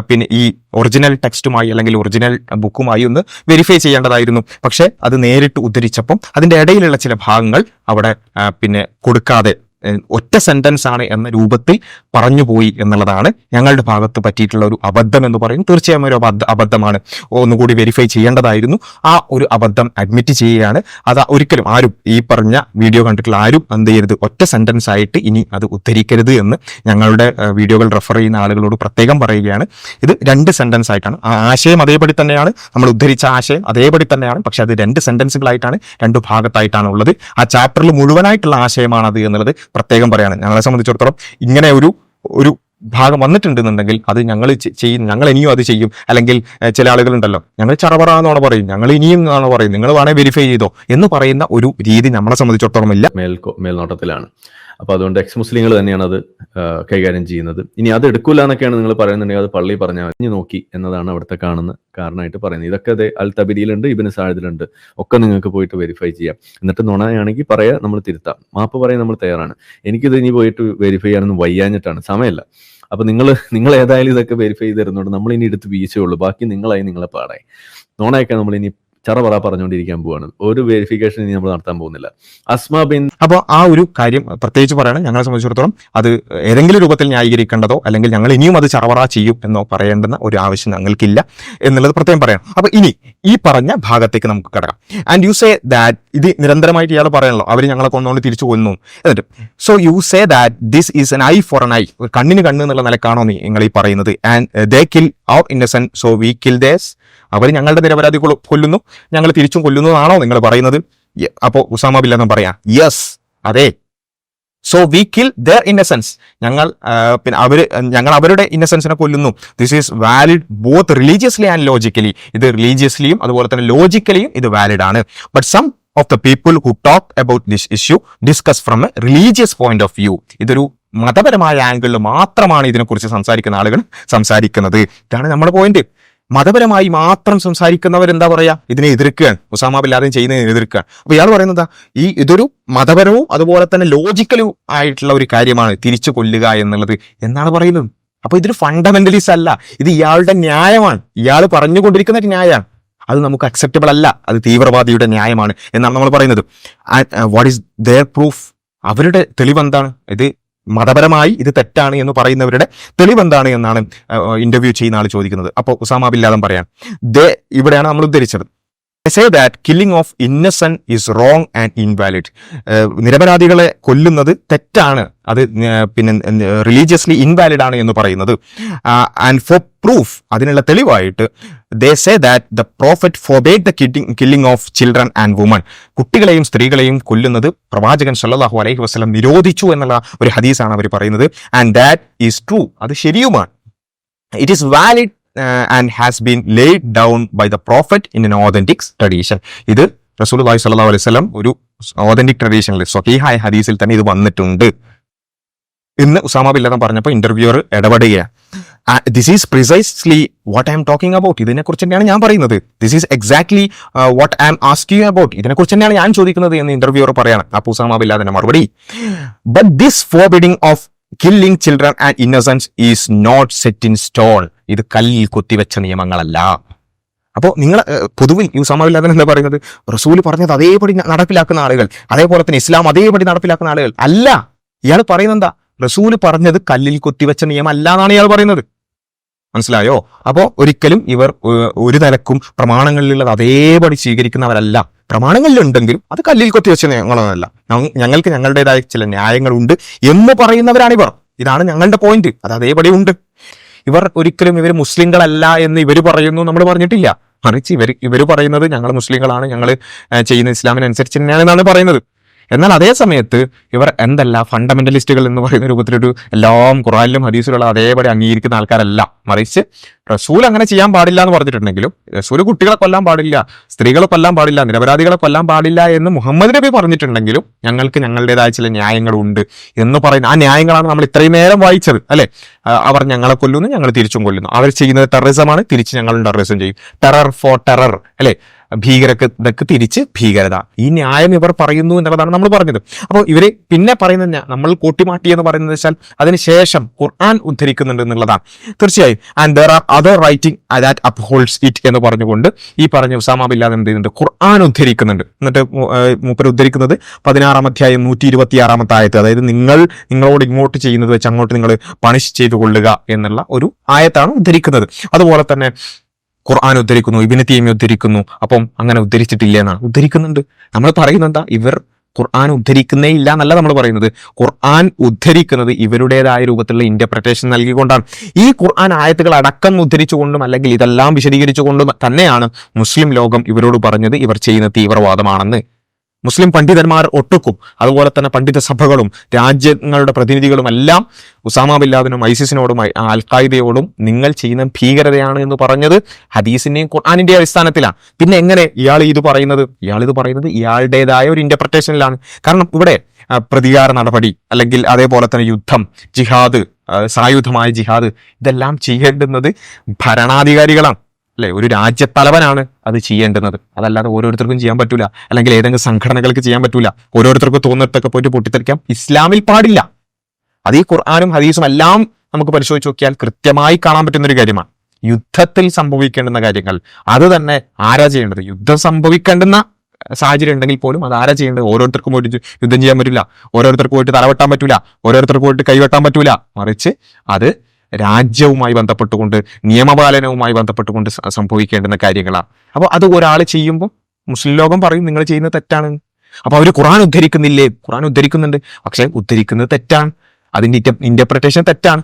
പിന്നെ ഈ ഒറിജിനൽ ടെക്സ്റ്റുമായി അല്ലെങ്കിൽ ഒറിജിനൽ ബുക്കുമായി ഒന്ന് വെരിഫൈ ചെയ്യേണ്ടതായിരുന്നു. പക്ഷെ അത് നേരിട്ട് ഉദ്ധരിച്ചപ്പം അതിന്റെ ഇടയിലുള്ള ചില ഭാഗങ്ങൾ അവിടെ പിന്നെ കൊടുക്കാതെ ഒറ്റ സെന്റൻസ് ആണ് എന്ന രൂപത്തിൽ പറഞ്ഞുപോയി എന്നുള്ളതാണ് ഞങ്ങളുടെ ഭാഗത്ത് പറ്റിയിട്ടുള്ള ഒരു അബദ്ധം എന്ന് പറയുന്നത്. തീർച്ചയായും ഒരു അബദ്ധമാണ്, ഒന്നുകൂടി വെരിഫൈ ചെയ്യേണ്ടതായിരുന്നു. ആ ഒരു അബദ്ധം അഡ്മിറ്റ് ചെയ്യുകയാണ്. അത് ഒരിക്കലും ആരും ഈ പറഞ്ഞ വീഡിയോ കണ്ടിട്ടുള്ള ആരും എന്ത് ചെയ്യരുത്, ഒറ്റ സെന്റൻസ് ആയിട്ട് ഇനി അത് ഉദ്ധരിക്കരുത് എന്ന് ഞങ്ങളുടെ വീഡിയോകൾ റെഫർ ചെയ്യുന്ന ആളുകളോട് പ്രത്യേകം പറയുകയാണ്. ഇത് 2 സെന്റൻസ് ആയിട്ടാണ്. ആ ആശയം അതേപടി തന്നെയാണ്, നമ്മൾ ഉദ്ധരിച്ച ആശയം അതേപടി തന്നെയാണ്. പക്ഷെ അത് 2 സെന്റൻസുകളായിട്ടാണ്, 2 ഭാഗത്തായിട്ടാണ് ഉള്ളത്. ആ ചാപ്റ്ററിൽ മുഴുവനായിട്ടുള്ള ആശയമാണത് എന്നുള്ളത് പ്രത്യേകം പറയാണ്. ഞങ്ങളെ സംബന്ധിച്ചിടത്തോളം ഇങ്ങനെ ഒരു ഭാഗം വന്നിട്ടുണ്ടെന്നുണ്ടെങ്കിൽ അത് ഞങ്ങൾ ചെയ്യും, ഞങ്ങൾ ഇനിയും അത് ചെയ്യും. അല്ലെങ്കിൽ ചില ആളുകളുണ്ടല്ലോ, ഞങ്ങൾ ചറപറ എന്നാണ് പറയും, ഞങ്ങൾ ഇനിയും എന്നാണ് പറയും, നിങ്ങൾ വേണേൽ വെരിഫൈ ചെയ്തോ എന്ന് പറയുന്ന ഒരു രീതി നമ്മളെ സംബന്ധിച്ചിടത്തോളം ഇല്ല. മേൽനോട്ടത്തിലാണ്. അപ്പോൾ അതുകൊണ്ട് എക്സ് മുസ്ലിങ്ങൾ തന്നെയാണ് അത് കൈകാര്യം ചെയ്യുന്നത്. ഇനി അത് എടുക്കൂല എന്നൊക്കെയാണ് നിങ്ങൾ പറയുന്നുണ്ടെങ്കിൽ അത് പള്ളി പറഞ്ഞാൽ നോക്കി എന്നതാണ് അവിടുത്തെ കാണുന്ന കാരണമായിട്ട് പറയുന്നത്. ഇതൊക്കെ അതെ അൽ തബരിയിലുണ്ട്, ഇബ്നു സഅദിലുണ്ട്, ഒക്കെ നിങ്ങൾക്ക് പോയിട്ട് വെരിഫൈ ചെയ്യാം. എന്നിട്ട് നുണയാണെങ്കിൽ പറയാ, നമ്മൾ തിരുത്താം, മാപ്പ് പറയാൻ നമ്മൾ തയ്യാറാണ്. എനിക്കിത് ഇനി പോയിട്ട് വെരിഫൈ ചെയ്യാനൊന്നും വയ്യാഞ്ഞിട്ടാണ്, സമയമില്ല. അപ്പൊ നിങ്ങൾ ഏതായാലും ഇതൊക്കെ വെരിഫൈ ചെയ്ത് തരുന്നുണ്ട്, നമ്മൾ ഇനി എടുത്ത് വീഴ്ചയേ ഉള്ളൂ, ബാക്കി നിങ്ങളായി നിങ്ങളെ പാടായി. നുണയൊക്കെ നമ്മൾ ഇനി ചറപറ പറഞ്ഞുകൊണ്ടിരിക്കാൻ പോവാണ്. ഒരു വെരിഫിക്കേഷൻ ഇനി നമ്മൾ നടത്താൻ പോകുന്നില്ല. അസ്മാ ബിൻ, അപ്പോൾ ആ ഒരു കാര്യം പ്രത്യേകിച്ച് പറയണം. ഞങ്ങളെ സംബന്ധിച്ചിടത്തോളം അത് ഏതെങ്കിലും രൂപത്തിൽ ന്യായീകരിക്കേണ്ടതോ അല്ലെങ്കിൽ ഞങ്ങൾ ഇനിയും അത് ചറവറ ചെയ്യും എന്നോ പറയേണ്ടുന്ന ഒരു ആവശ്യം ഞങ്ങൾക്കില്ല എന്നുള്ളത് പ്രത്യേകം പറയണം. അപ്പൊ ഇനി ഈ പറഞ്ഞ ഭാഗത്തേക്ക് നമുക്ക് കിടക്കാം. ആൻഡ് യു സേ ദാറ്റ്, ഇത് നിരന്തരമായിട്ട് ഇയാൾ പറയണല്ലോ, അവർ ഞങ്ങളെ കൊന്നുകൊണ്ട് തിരിച്ചു കൊന്നു എന്നിട്ട്. So you say that this is an eye for an eye, കണ്ണിന് കണ്ണ് എന്നുള്ള നിലക്കാണോ നിങ്ങൾ ഈ പറയുന്നത്? And they kill our innocent, so we kill theirs, അവർ ഞങ്ങളുടെ നിരപരാധി കൊല്ലുന്നു, ഞങ്ങൾ തിരിച്ചും കൊല്ലുന്നതാണോ നിങ്ങൾ പറയുന്നത്? അപ്പോ ഉസാമ ബിൻ ലാദൻ പറയാ, യെസ്, അതെ. So we kill their innocence, ഞങ്ങൾ അവരുടെ ഇന്നസെൻസിനെ കൊല്ലുന്നു. This is valid both religiously and logically, ഇത് റിലീജിയസ്ലിയും അതുപോലെ തന്നെ ലോജിക്കലിയും ഇത് വാലിഡ് ആണ്. But some of the people who talk about this issue discuss from a religious point of view, ഇതൊരു മതപരമായ ആംഗിളിൽ മാത്രമാണ് ഇതിനെക്കുറിച്ച് സംസാരിക്കുന്ന ആളുകൾ സംസാരിക്കുന്നത്. ഇതാണ് നമ്മുടെ പോയിന്റ്. മതപരമായി മാത്രം സംസാരിക്കുന്നവരെന്താ പറയാ, ഇതിനെ എതിർക്കുകയാണ്, ഉസാമ ബിൻ ലാദൻ ചെയ്യുന്നതിനെ എതിർക്കുകയാണ്. അപ്പൊ ഇയാൾ പറയുന്നത് ഇതൊരു മതപരവും അതുപോലെ തന്നെ ലോജിക്കലും ആയിട്ടുള്ള ഒരു കാര്യമാണ് തിരിച്ചു കൊല്ലുക എന്നുള്ളത് എന്നാണ് പറയുന്നത്. അപ്പൊ ഇതൊരു ഫണ്ടമെന്റലിസ്റ്റ് അല്ല, ഇത് ഇയാളുടെ ന്യായമാണ്, ഇയാൾ പറഞ്ഞുകൊണ്ടിരിക്കുന്ന ഒരു ന്യായമാണ്. അത് നമുക്ക് അക്സെപ്റ്റബിൾ അല്ല, അത് തീവ്രവാദിയുടെ ന്യായമാണ് എന്നാണ് നമ്മൾ പറയുന്നത്. വാട്ട് ഈസ് ദെയർ പ്രൂഫ്, അവരുടെ തെളിവെന്താണ്? ഇത് മതപരമായി ഇത് തെറ്റാണ് എന്ന് പറയുന്നവരുടെ തെളിവെന്താണ് എന്നാണ് ഇന്റർവ്യൂ ചെയ്യുന്ന ആൾ ചോദിക്കുന്നത്. അപ്പോൾ ഉസാമ ബിൻ ലാദൻ പറയാൻ, ഇവിടെയാണ് നമ്മൾ ഉദ്ധരിച്ചത്, say that killing of innocent is wrong and invalid, നിരപരാധികളെ കൊല്ലുന്നത് തെറ്റാണ്, അത് പിന്നെ റിലീജിയസ്ലി ഇൻവാലിഡ് ആണ് എന്ന് പറയുന്നത്. ആൻഡ് ഫോർ പ്രൂഫ്, അതിനുള്ള തെളിവായിട്ട് they say that the prophet forbade the killing of children and women, കുട്ടികളെയും സ്ത്രീകളെയും കൊല്ലുന്നത് പ്രവാചകൻ സല്ലല്ലാഹു അലൈഹി വസല്ലം നിരോധിച്ചു എന്നുള്ള ഒരു ഹദീസാണ് അവർ പറയുന്നത്. ആൻഡ് ദാറ്റ് ഈസ് ട്രൂ, അത് ശരിയുമാണ്. It is valid and has been laid down by the prophet in an authentic tradition. ഇത് റസൂലുള്ളാഹി സ്വല്ലല്ലാഹു അലൈഹി വസല്ലം ഒരു ഓതന്റിക് ട്രഡീഷനിൽ സ്വഹീഹായ ഹദീസിൽ തന്നെ ഇത് വന്നിട്ടുണ്ട് എന്ന് ഉസാമ ബിൻ ലാദൻ പറഞ്ഞപ്പോൾ ഇന്റർവ്യൂവർ ഇടപെടുകയാണ്. This is precisely what I'm talking about, ഇതിനെക്കുറിച്ച് തന്നെയാണ് ഞാൻ പറയുന്നത്. This is exactly what I'm asking about, ഇതിനെക്കുറിച്ച് തന്നെയാണ് ഞാൻ ചോദിക്കുന്നത് എന്ന് ഇന്റർവ്യൂവർ പറയാണ്. അപ്പോൾ ഉസാമ ബിൻ ലാദന്റെ മറുപടി, but this forbidding of killing children and innocents is not set in stone, ഇത് കല്ലിൽ കൊത്തിവെച്ച നിയമങ്ങളല്ല. അപ്പോൾ നിങ്ങൾ പൊതുവിൽ ഈ ഉസാമ ബിൻ ലാദൻ എന്താ പറയുന്നത്, റസൂൽ പറഞ്ഞത് അതേപടി നടപ്പിലാക്കുന്ന ആളുകൾ, അതേപോലെ തന്നെ ഇസ്ലാം അതേപടി നടപ്പിലാക്കുന്ന ആളുകൾ അല്ല. ഇയാൾ പറയുന്നത് എന്താ, റസൂൽ പറഞ്ഞത് കല്ലിൽ കൊത്തിവെച്ച നിയമമല്ല എന്നാണ് ഇയാൾ പറയുന്നത്. മനസ്സിലായോ? അപ്പോൾ ഒരിക്കലും ഇവർ ഒരു നിലക്കും പ്രമാണങ്ങളിലുള്ളത് അതേപടി സ്വീകരിക്കുന്നവരല്ല. പ്രമാണങ്ങളിലുണ്ടെങ്കിലും അത് കല്ലിൽ കൊത്തിവെച്ച നിയമങ്ങളൊന്നുമല്ല, ഞങ്ങൾക്ക് ഞങ്ങളുടേതായ ചില ന്യായങ്ങളുണ്ട് എന്ന് പറയുന്നവരാണിവർ. ഇതാണ് ഞങ്ങളുടെ പോയിന്റ്, അത് അതേപടി ഉണ്ട്. ഇവർ മുസ്ലിങ്ങളല്ല എന്ന് ഇവർ പറയുന്നു, നമ്മൾ പറഞ്ഞിട്ടില്ല. മറിച്ച് ഇവർ പറയുന്നത് ഞങ്ങൾ മുസ്ലിങ്ങളാണ്, ഞങ്ങൾ ചെയ്യുന്ന ഇസ്ലാമിനനുസരിച്ച് തന്നെയാണെന്നാണ് പറയുന്നത്. എന്നാൽ അതേ സമയത്ത് ഇവർ എന്തല്ല ഫണ്ടമെന്റലിസ്റ്റുകൾ എന്ന് പറയുന്ന രൂപത്തിലൊരു എല്ലാം ഖുർആനിലും ഹദീസിലുള്ള അതേപടി അംഗീകരിക്കുന്ന ആൾക്കാരല്ല. മറിച്ച് റസൂൽ അങ്ങനെ ചെയ്യാൻ പാടില്ല എന്ന് പറഞ്ഞിട്ടുണ്ടെങ്കിലും, റസൂൽ കുട്ടികളെ കൊല്ലാൻ പാടില്ല, സ്ത്രീകളെ കൊല്ലാൻ പാടില്ല, നിരപരാധികളെ കൊല്ലാൻ പാടില്ല എന്ന് മുഹമ്മദ് നബി പറഞ്ഞിട്ടുണ്ടെങ്കിലും ഞങ്ങൾക്ക് ഞങ്ങളുടേതായ ചില ന്യായങ്ങളുണ്ട് എന്ന് പറയുന്ന ആ ന്യായങ്ങളാണ് നമ്മൾ ഇത്രയും നേരം വായിച്ചത്, അല്ലെ? അവർ ഞങ്ങളെ കൊല്ലുന്നു, ഞങ്ങൾ തിരിച്ചും കൊല്ലുന്നു. അവർ ചെയ്യുന്നത് ടെററിസമാണ്, തിരിച്ച് ഞങ്ങളും ടെററിസം ചെയ്യും. ടെറർ ഫോർ ടെറർ, അല്ലെ? ഭീകരതക്ക് തിരിച്ച് ഭീകരത. ഈ ന്യായം ഇവർ പറയുന്നു എന്നുള്ളതാണ് നമ്മൾ പറഞ്ഞത്. അപ്പോൾ ഇവര് പിന്നെ പറയുന്നത് നമ്മൾ കൂട്ടിമാട്ടി എന്ന് പറയുന്നത് വെച്ചാൽ അതിനുശേഷം ഖുർആൻ ഉദ്ധരിക്കുന്നുണ്ട് എന്നുള്ളതാണ്. തീർച്ചയായും and there are other writing that upholds it എന്ന് പറഞ്ഞുകൊണ്ട് ഈ പറഞ്ഞ ഉസാമ ബിൻ ലാദൻ എന്ത് ചെയ്യുന്നുണ്ട്, ഖുർആൻ ഉദ്ധരിക്കുന്നുണ്ട്. എന്നിട്ട് മൂപ്പർ ഉദ്ധരിക്കുന്നത് 16-ാം അധ്യായം 126-ാമത്തെ ആയത്ത്, അതായത് നിങ്ങളോട് ഇങ്ങോട്ട് ചെയ്യുന്നത് വെച്ച് അങ്ങോട്ട് നിങ്ങൾ പണിഷ് ചെയ്തു കൊള്ളുക എന്നുള്ള ഒരു ആയത്താണ് ഉദ്ധരിക്കുന്നത്. അതുപോലെ തന്നെ ഖുർആൻ ഉദ്ധരിക്കുന്നു, ഇബ്നു തൈമിയ്യ ഉദ്ധരിക്കുന്നു. അപ്പം അങ്ങനെ ഉദ്ധരിച്ചിട്ടില്ല എന്നാണ്. ഉദ്ധരിക്കുന്നുണ്ട്. നമ്മൾ പറയുന്നത് എന്താ, ഇവർ ഖുർആൻ ഉദ്ധരിക്കുന്നേ ഇല്ല എന്നല്ല നമ്മൾ പറയുന്നത്. ഖുർആൻ ഉദ്ധരിക്കുന്നത് ഇവരുടേതായ രൂപത്തിലുള്ള ഇന്റർപ്രിട്ടേഷൻ നൽകിക്കൊണ്ടാണ്. ഈ ഖുർആൻ ആയത്തുകൾ അടക്കം ഉദ്ധരിച്ചുകൊണ്ടും അല്ലെങ്കിൽ ഇതെല്ലാം വിശദീകരിച്ചുകൊണ്ടും തന്നെയാണ് മുസ്ലിം ലോകം ഇവരോട് പറഞ്ഞത് ഇവർ ചെയ്യുന്ന തീവ്രവാദമാണെന്ന്. മുസ്ലിം പണ്ഡിതന്മാർ ഒട്ടുക്കും, അതുപോലെ തന്നെ പണ്ഡിത സഭകളും രാജ്യങ്ങളുടെ പ്രതിനിധികളും എല്ലാം ഉസാമ ബിൻ ലാദനും ഐസിസിനോടും അൽ ഖായിദയോടും നിങ്ങൾ ചെയ്യുന്ന ഭീകരതയാണ് എന്ന് പറഞ്ഞത് ഹദീസിന്റെയും ഖുർആനിന്റെയും അടിസ്ഥാനത്തിലാണ്. പിന്നെ എങ്ങനെ ഇയാൾ ഇത് പറയുന്നത് ഇയാളുടേതായ ഒരു ഇന്റർപ്രിട്ടേഷനിലാണ്. കാരണം ഇവിടെ പ്രതികാര നടപടി അല്ലെങ്കിൽ അതേപോലെ തന്നെ യുദ്ധം, ജിഹാദ്, സായുധമായ ജിഹാദ്, ഇതെല്ലാം ചെയ്യേണ്ടുന്നത് ഭരണാധികാരികളാണ്, അല്ലെ? ഒരു രാജ്യത്തലവനാണ് അത് ചെയ്യേണ്ടുന്നത്. അതല്ലാതെ ഓരോരുത്തർക്കും ചെയ്യാൻ പറ്റൂല, അല്ലെങ്കിൽ ഏതെങ്കിലും സംഘടനകൾക്ക് ചെയ്യാൻ പറ്റൂല. ഓരോരുത്തർക്കും തോന്നിട്ടൊക്കെ പോയിട്ട് പൊട്ടിത്തെറിക്കാം ഇസ്ലാമിൽ പാടില്ല. അത് ഈ ഖുർആനും ഹദീസും എല്ലാം നമുക്ക് പരിശോധിച്ച് നോക്കിയാൽ കൃത്യമായി കാണാൻ പറ്റുന്ന ഒരു കാര്യമാണ്. യുദ്ധത്തിൽ സംഭവിക്കേണ്ടുന്ന കാര്യങ്ങൾ അത് തന്നെ ആരാ ചെയ്യേണ്ടത്? യുദ്ധം സംഭവിക്കേണ്ടുന്ന സാഹചര്യം ഉണ്ടെങ്കിൽ പോലും അത് ആരാ ചെയ്യേണ്ടത്? ഓരോരുത്തർക്കും പോയിട്ട് യുദ്ധം ചെയ്യാൻ പറ്റില്ല, ഓരോരുത്തർക്ക് പോയിട്ട് തലവെട്ടാൻ പറ്റൂല, ഓരോരുത്തർക്ക് പോയിട്ട് കൈവെട്ടാൻ പറ്റൂല. മറിച്ച് അത് രാജ്യവുമായി ബന്ധപ്പെട്ടുകൊണ്ട് നിയമപാലനവുമായി ബന്ധപ്പെട്ടുകൊണ്ട് സംഭവിക്കേണ്ടുന്ന കാര്യങ്ങളാണ്. അപ്പോൾ അത് ഒരാൾ ചെയ്യുമ്പോൾ മുസ്ലിം ലോകം പറയും നിങ്ങൾ ചെയ്യുന്നത് തെറ്റാണ്. അപ്പൊ അവർ ഖുർആൻ ഉദ്ധരിക്കുന്നില്ലേ? ഖുർആൻ ഉദ്ധരിക്കുന്നുണ്ട്, പക്ഷെ ഉദ്ധരിക്കുന്നത് തെറ്റാണ്. അതിന്റെ ഇന്റർപ്രിട്ടേഷൻ തെറ്റാണ്.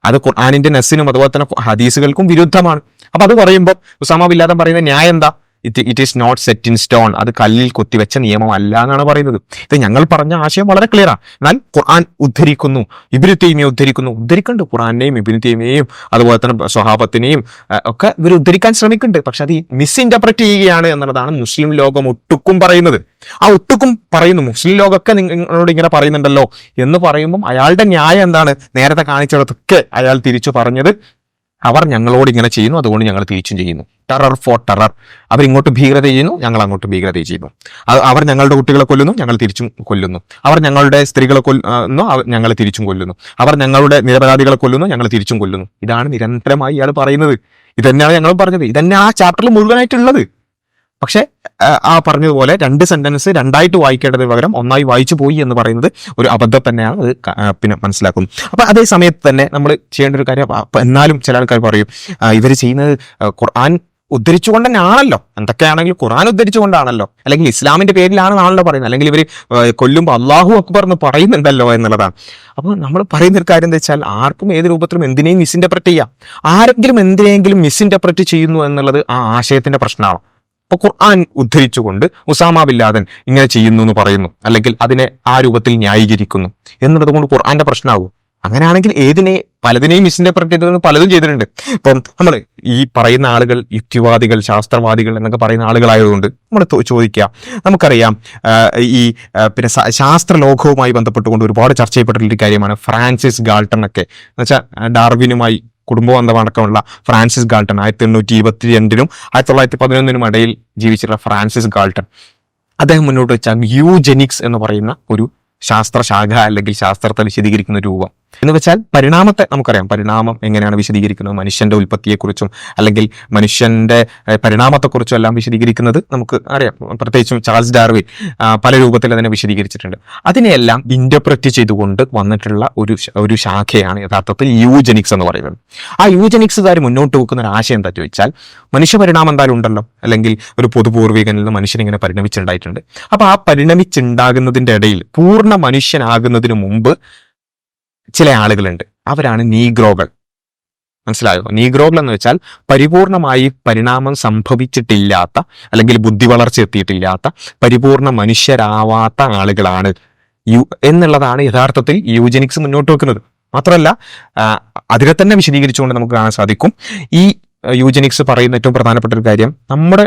അത് ഖുർആനിന്റെ നസ്സിനും അതുപോലെ തന്നെ ഹദീസുകൾക്കും വിരുദ്ധമാണ്. അപ്പൊ അത് പറയുമ്പോൾ ഉസാമ ബിൻ ലാദൻ പറയുന്ന ന്യായം എന്താ? It is not set in stone, അത് കല്ലിൽ കൊത്തിവെച്ച നിയമമല്ല എന്നാണ് പറയുന്നത്. ഇത് ഞങ്ങൾ പറഞ്ഞ ആശയം വളരെ ക്ലിയറാണ്. എന്നാൽ ഖുർആൻ ഉദ്ധരിക്കുന്നു, ഇബ്നു തൈമിയ്യ ഉദ്ധരിക്കുന്നുണ്ട് ഖുർആനെയും ഇബ്നു തൈമിയ്യയും അതുപോലെ തന്നെ സ്വഹാബത്തിനെയും ഒക്കെ ഇവർ ഉദ്ധരിക്കാൻ ശ്രമിക്കുന്നുണ്ട്. പക്ഷെ അത് മിസ്ഇന്റർപ്രറ്റ് ചെയ്യുകയാണ് എന്നുള്ളതാണ് മുസ്ലിം ലോകം ഒട്ടുക്കും പറയുന്നത്. ആ ഒട്ടുക്കും പറയുന്നു, മുസ്ലിം ലോകമൊക്കെ നിങ്ങളോട് ഇങ്ങനെ പറയുന്നുണ്ടല്ലോ എന്ന് പറയുമ്പം അയാളുടെ ന്യായം എന്താണ്? നേരത്തെ കാണിച്ചിടത്തൊക്കെ അയാൾ തിരിച്ചു പറഞ്ഞത് അവർ ഞങ്ങളോട് ഇങ്ങനെ ചെയ്യുന്നു, അതുകൊണ്ട് ഞങ്ങൾ തിരിച്ചും ചെയ്യുന്നു. Terror for terror. അവരിങ്ങോട്ട് ഭീകരത ചെയ്യുന്നു, ഞങ്ങൾ അങ്ങോട്ട് ഭീകരത ചെയ്യുന്നു. അവർ ഞങ്ങളുടെ കുട്ടികളെ കൊല്ലുന്നു, ഞങ്ങൾ തിരിച്ചും കൊല്ലുന്നു. അവർ ഞങ്ങളുടെ സ്ത്രീകളെ കൊല്ലുന്നു, ഞങ്ങൾ തിരിച്ചും കൊല്ലുന്നു. അവർ ഞങ്ങളുടെ നിരപരാധികളെ കൊല്ലുന്നു, ഞങ്ങൾ തിരിച്ചും കൊല്ലുന്നു. ഇതാണ് നിരന്തരമായി ഇയാൾ പറയുന്നത്. ഇതന്നെയാണ് ഞങ്ങൾ പറഞ്ഞത്. ഇതന്നെ ആ ചാപ്റ്ററിൽ മുഴുവനായിട്ടുള്ളത്. പക്ഷെ ആ പറഞ്ഞതുപോലെ 2 സെന്റൻസ് രണ്ടായിട്ട് വായിക്കേണ്ടതിന് പകരം ഒന്നായി വായിച്ചു പോയി എന്ന് പറയുന്നത് ഒരു അബദ്ധം തന്നെയാണ്. അത് പിന്നെ മനസ്സിലാക്കുന്നു. അപ്പൊ അതേ സമയത്ത് തന്നെ നമ്മൾ ചെയ്യേണ്ട ഒരു കാര്യം, എന്നാലും ചില ആൾക്കാർ പറയും ഇവർ ചെയ്യുന്നത് ഖുർആൻ ഉദ്ധരിച്ചുകൊണ്ട് തന്നെ ആണല്ലോ, എന്തൊക്കെയാണെങ്കിലും ഖുർആൻ ഉദ്ധരിച്ചുകൊണ്ടാണല്ലോ, അല്ലെങ്കിൽ ഇസ്ലാമിന്റെ പേരിലാണെന്നാണല്ലോ പറയുന്നത്, അല്ലെങ്കിൽ ഇവർ കൊല്ലുമ്പോൾ അള്ളാഹു അക്ബർ എന്ന് പറയുന്നുണ്ടല്ലോ എന്നുള്ളതാണ്. അപ്പോൾ നമ്മൾ പറയുന്ന ഒരു കാര്യം എന്താ വെച്ചാൽ, ആർക്കും ഏത് രൂപത്തിലും എന്തിനേയും മിസ്ഇന്റർപ്രറ്റ് ചെയ്യാം. ആരെങ്കിലും എന്തിനെങ്കിലും മിസ്ഇന്റർപ്രറ്റ് ചെയ്യുന്നു എന്നുള്ളത് ആ ആശയത്തിന്റെ പ്രശ്നമാണ്. അപ്പൊ ഖുർആൻ ഉദ്ധരിച്ചുകൊണ്ട് ഉസാമ ബിൻ ലാദൻ ഇങ്ങനെ ചെയ്യുന്നു എന്ന് പറയുന്നു, അല്ലെങ്കിൽ അതിനെ ആ രൂപത്തിൽ ന്യായീകരിക്കുന്നു എന്നുള്ളത് കൊണ്ട് ഖുർആന്റെ പ്രശ്നമാകും. അങ്ങനെയാണെങ്കിൽ പലതിനെയും മിസ്ഇന്റർപ്രറ്റ് ചെയ്തെന്ന് പലതും ചെയ്തിട്ടുണ്ട്. ഇപ്പം നമ്മൾ ഈ പറയുന്ന ആളുകൾ യുക്തിവാദികൾ, ശാസ്ത്രവാദികൾ എന്നൊക്കെ പറയുന്ന ആളുകളായതുകൊണ്ട് നമ്മൾ ചോദിക്കുക, നമുക്കറിയാം ഈ പിന്നെ ശാസ്ത്ര ലോകവുമായി ബന്ധപ്പെട്ടുകൊണ്ട് ഒരുപാട് ചർച്ച ചെയ്യപ്പെട്ടിട്ടുള്ള കാര്യമാണ് ഫ്രാൻസിസ് ഗാൾട്ടൺ ഒക്കെ. എന്നുവെച്ചാൽ ഡാർവിനുമായി കുടുംബബന്ധമടക്കമുള്ള ഫ്രാൻസിസ് ഗാൾട്ടൺ 1822 1911 ഇടയിൽ ജീവിച്ചിട്ടുള്ള ഫ്രാൻസിസ് ഗാൾട്ടൺ, അദ്ദേഹം മുന്നോട്ട് വെച്ച യൂജെനിക്സ് എന്ന് പറയുന്ന ഒരു ശാസ്ത്രശാഖ അല്ലെങ്കിൽ ശാസ്ത്രത്തെ വിശദീകരിക്കുന്ന രൂപം എന്ന് വെച്ചാൽ പരിണാമത്തെ നമുക്കറിയാം. പരിണാമം എങ്ങനെയാണ് വിശദീകരിക്കുന്നത്, മനുഷ്യന്റെ ഉൽപ്പത്തിയെക്കുറിച്ചും അല്ലെങ്കിൽ മനുഷ്യന്റെ പരിണാമത്തെക്കുറിച്ചും എല്ലാം വിശദീകരിക്കുന്നത് നമുക്ക് അറിയാം. പ്രത്യേകിച്ചും ചാൾസ് ഡാർവിൻ പല രൂപത്തിൽ അതിനെ വിശദീകരിച്ചിട്ടുണ്ട്. അതിനെയെല്ലാം ഇന്റർപ്രറ്റ് ചെയ്തുകൊണ്ട് വന്നിട്ടുള്ള ഒരു ശാഖയാണ് യഥാർത്ഥത്തിൽ യൂജെനിക്സ് എന്ന് പറയുന്നത്. ആ യൂജെനിക്സുകാർ മുന്നോട്ട് വെക്കുന്ന ഒരു ആശയം എന്താ ചോദിച്ചാൽ, മനുഷ്യ പരിണാമം എന്തായാലും ഉണ്ടല്ലോ, അല്ലെങ്കിൽ ഒരു പൊതുപൂർവികനിൽ നിന്ന് മനുഷ്യൻ ഇങ്ങനെ പരിണമിച്ചുണ്ടായിട്ടുണ്ട്. അപ്പൊ ആ പരിണമിച്ചുണ്ടാകുന്നതിന്റെ ഇടയിൽ പൂർണ്ണ മനുഷ്യനാകുന്നതിന് മുമ്പ് ചില ആളുകളുണ്ട്, അവരാണ് നീഗ്രോകൾ. മനസ്സിലായോ? നീഗ്രോകൾ എന്ന് വെച്ചാൽ പരിപൂർണമായി പരിണാമം സംഭവിച്ചിട്ടില്ലാത്ത അല്ലെങ്കിൽ ബുദ്ധി വളർച്ച എത്തിയിട്ടില്ലാത്ത പരിപൂർണ മനുഷ്യരാവാത്ത ആളുകളാണ് എന്നുള്ളതാണ് യഥാർത്ഥത്തിൽ യൂജനിക്സ് മുന്നോട്ട് വെക്കുന്നത്. മാത്രമല്ല അതിനെ തന്നെ വിശദീകരിച്ചുകൊണ്ട് നമുക്ക് കാണാൻ സാധിക്കും, ഈ യൂജനിക്സ് പറയുന്ന ഏറ്റവും പ്രധാനപ്പെട്ട ഒരു കാര്യം, നമ്മുടെ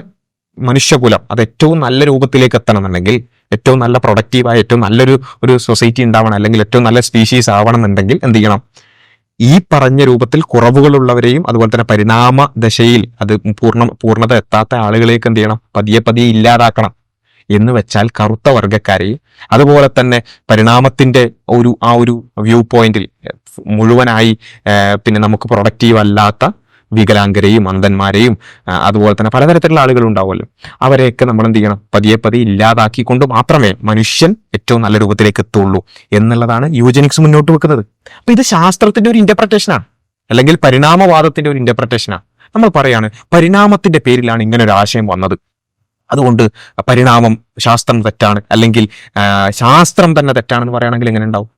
മനുഷ്യകുലം അത് ഏറ്റവും നല്ല രൂപത്തിലേക്ക് എത്തണമെന്നുണ്ടെങ്കിൽ, ഏറ്റവും നല്ല പ്രൊഡക്റ്റീവായ ഏറ്റവും നല്ലൊരു സൊസൈറ്റി ഉണ്ടാവണം, അല്ലെങ്കിൽ ഏറ്റവും നല്ല സ്പീഷീസ് ആവണം എന്നുണ്ടെങ്കിൽ എന്ത് ചെയ്യണം? ഈ പറഞ്ഞ രൂപത്തിൽ കുറവുകളുള്ളവരെയും അതുപോലെ തന്നെ പരിണാമ ദശയിൽ അത് പൂർണ്ണത എത്താത്ത ആളുകളേക്ക് എന്ത് ചെയ്യണം, പതിയെ പതിയെ ഇല്ലാതാക്കണം. എന്ന് വെച്ചാൽ കറുത്ത വർഗക്കാരെയും അതുപോലെ തന്നെ പരിണാമത്തിന്റെ ആ ഒരു വ്യൂ പോയിന്റിൽ മുഴുവനായി പിന്നെ നമുക്ക് പ്രൊഡക്റ്റീവ് അല്ലാത്ത വികലാംഗരെയും അന്ധന്മാരെയും അതുപോലെ തന്നെ പലതരത്തിലുള്ള ആളുകൾ ഉണ്ടാവുമല്ലോ, അവരെയൊക്കെ നമ്മൾ എന്ത് ചെയ്യണം, പതിയെ പതിയെ ഇല്ലാതാക്കിക്കൊണ്ട് മാത്രമേ മനുഷ്യൻ ഏറ്റവും നല്ല രൂപത്തിലേക്ക് എത്തുള്ളൂ എന്നുള്ളതാണ് യൂജനിക്സ് മുന്നോട്ട് വെക്കുന്നത്. അപ്പൊ ഇത് ശാസ്ത്രത്തിന്റെ ഒരു ഇന്റർപ്രിട്ടേഷനാണ്, അല്ലെങ്കിൽ പരിണാമവാദത്തിന്റെ ഒരു ഇന്റർപ്രിട്ടേഷനാണ്. നമ്മൾ പറയാണ് പരിണാമത്തിന്റെ പേരിലാണ് ഇങ്ങനെ ഒരു ആശയം വന്നത്, അതുകൊണ്ട് പരിണാമം ശാസ്ത്രം തെറ്റാണ്, അല്ലെങ്കിൽ ശാസ്ത്രം തന്നെ തെറ്റാണെന്ന് പറയുകയാണെങ്കിൽ എങ്ങനെ ഉണ്ടാവും?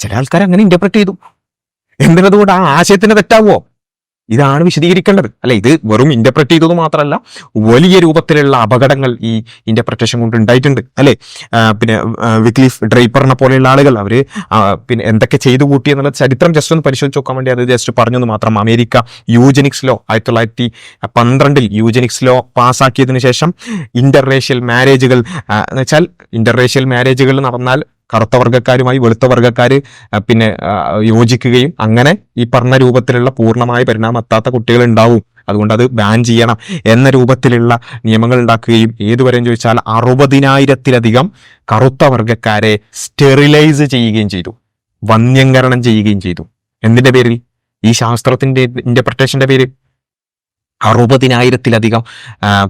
ചില ആൾക്കാർ അങ്ങനെ ഇന്റർപ്രറ്റ് ചെയ്തു. എന്തിനതുകൊണ്ട് ആ ആശയത്തിന് തെറ്റാവോ? ഇതാണ് വിശദീകരിക്കേണ്ടത്, അല്ലെ? ഇത് വെറും ഇന്റർപ്രറ്റ് ചെയ്തത് മാത്രമല്ല, വലിയ രൂപത്തിലുള്ള അപകടങ്ങൾ ഈ ഇന്റർപ്രിട്ടേഷൻ കൊണ്ട് ഉണ്ടായിട്ടുണ്ട്, അല്ലെ? പിന്നെ വിക്ലിഫ് ഡ്രൈപ്പറിനെ പോലെയുള്ള ആളുകൾ അവര് പിന്നെ എന്തൊക്കെ ചെയ്തു കൂട്ടി എന്നുള്ള ചരിത്രം ജസ്റ്റ് ഒന്ന് പരിശോധിച്ച് നോക്കാൻ വേണ്ടി അത് ജസ്റ്റ് പറഞ്ഞെന്ന് മാത്രം. America eugenics law 1912 eugenics law പാസ്സാക്കിയതിനു ശേഷം ഇന്റർറേഷ്യൽ മാരേജുകൾ എന്ന് വെച്ചാൽ ഇന്റർറേഷ്യൽ മാരേജുകൾ നടന്നാൽ കറുത്ത വർഗ്ഗക്കാരുമായി വെളുത്ത വർഗ്ഗക്കാര് പിന്നെ യോജിക്കുകയും അങ്ങനെ ഈ പറഞ്ഞ രൂപത്തിലുള്ള പൂർണ്ണമായി പരിണാമം എത്താത്ത കുട്ടികൾ ഉണ്ടാവും, അതുകൊണ്ട് അത് ബാൻ ചെയ്യണം എന്ന രൂപത്തിലുള്ള നിയമങ്ങൾ ഉണ്ടാക്കുകയും ഏതുവരെയും ചോദിച്ചാൽ 60,000-ത്തിലധികം കറുത്ത വർഗ്ഗക്കാരെ സ്റ്റെറിലൈസ് ചെയ്യുകയും ചെയ്തു, വന്ധ്യംകരണം ചെയ്യുകയും ചെയ്തു. എന്തിന്റെ പേരിൽ? ഈ ശാസ്ത്രത്തിന്റെ ഇന്റർപ്രിട്ടേഷന്റെ പേരിൽ 60,000-ത്തിലധികം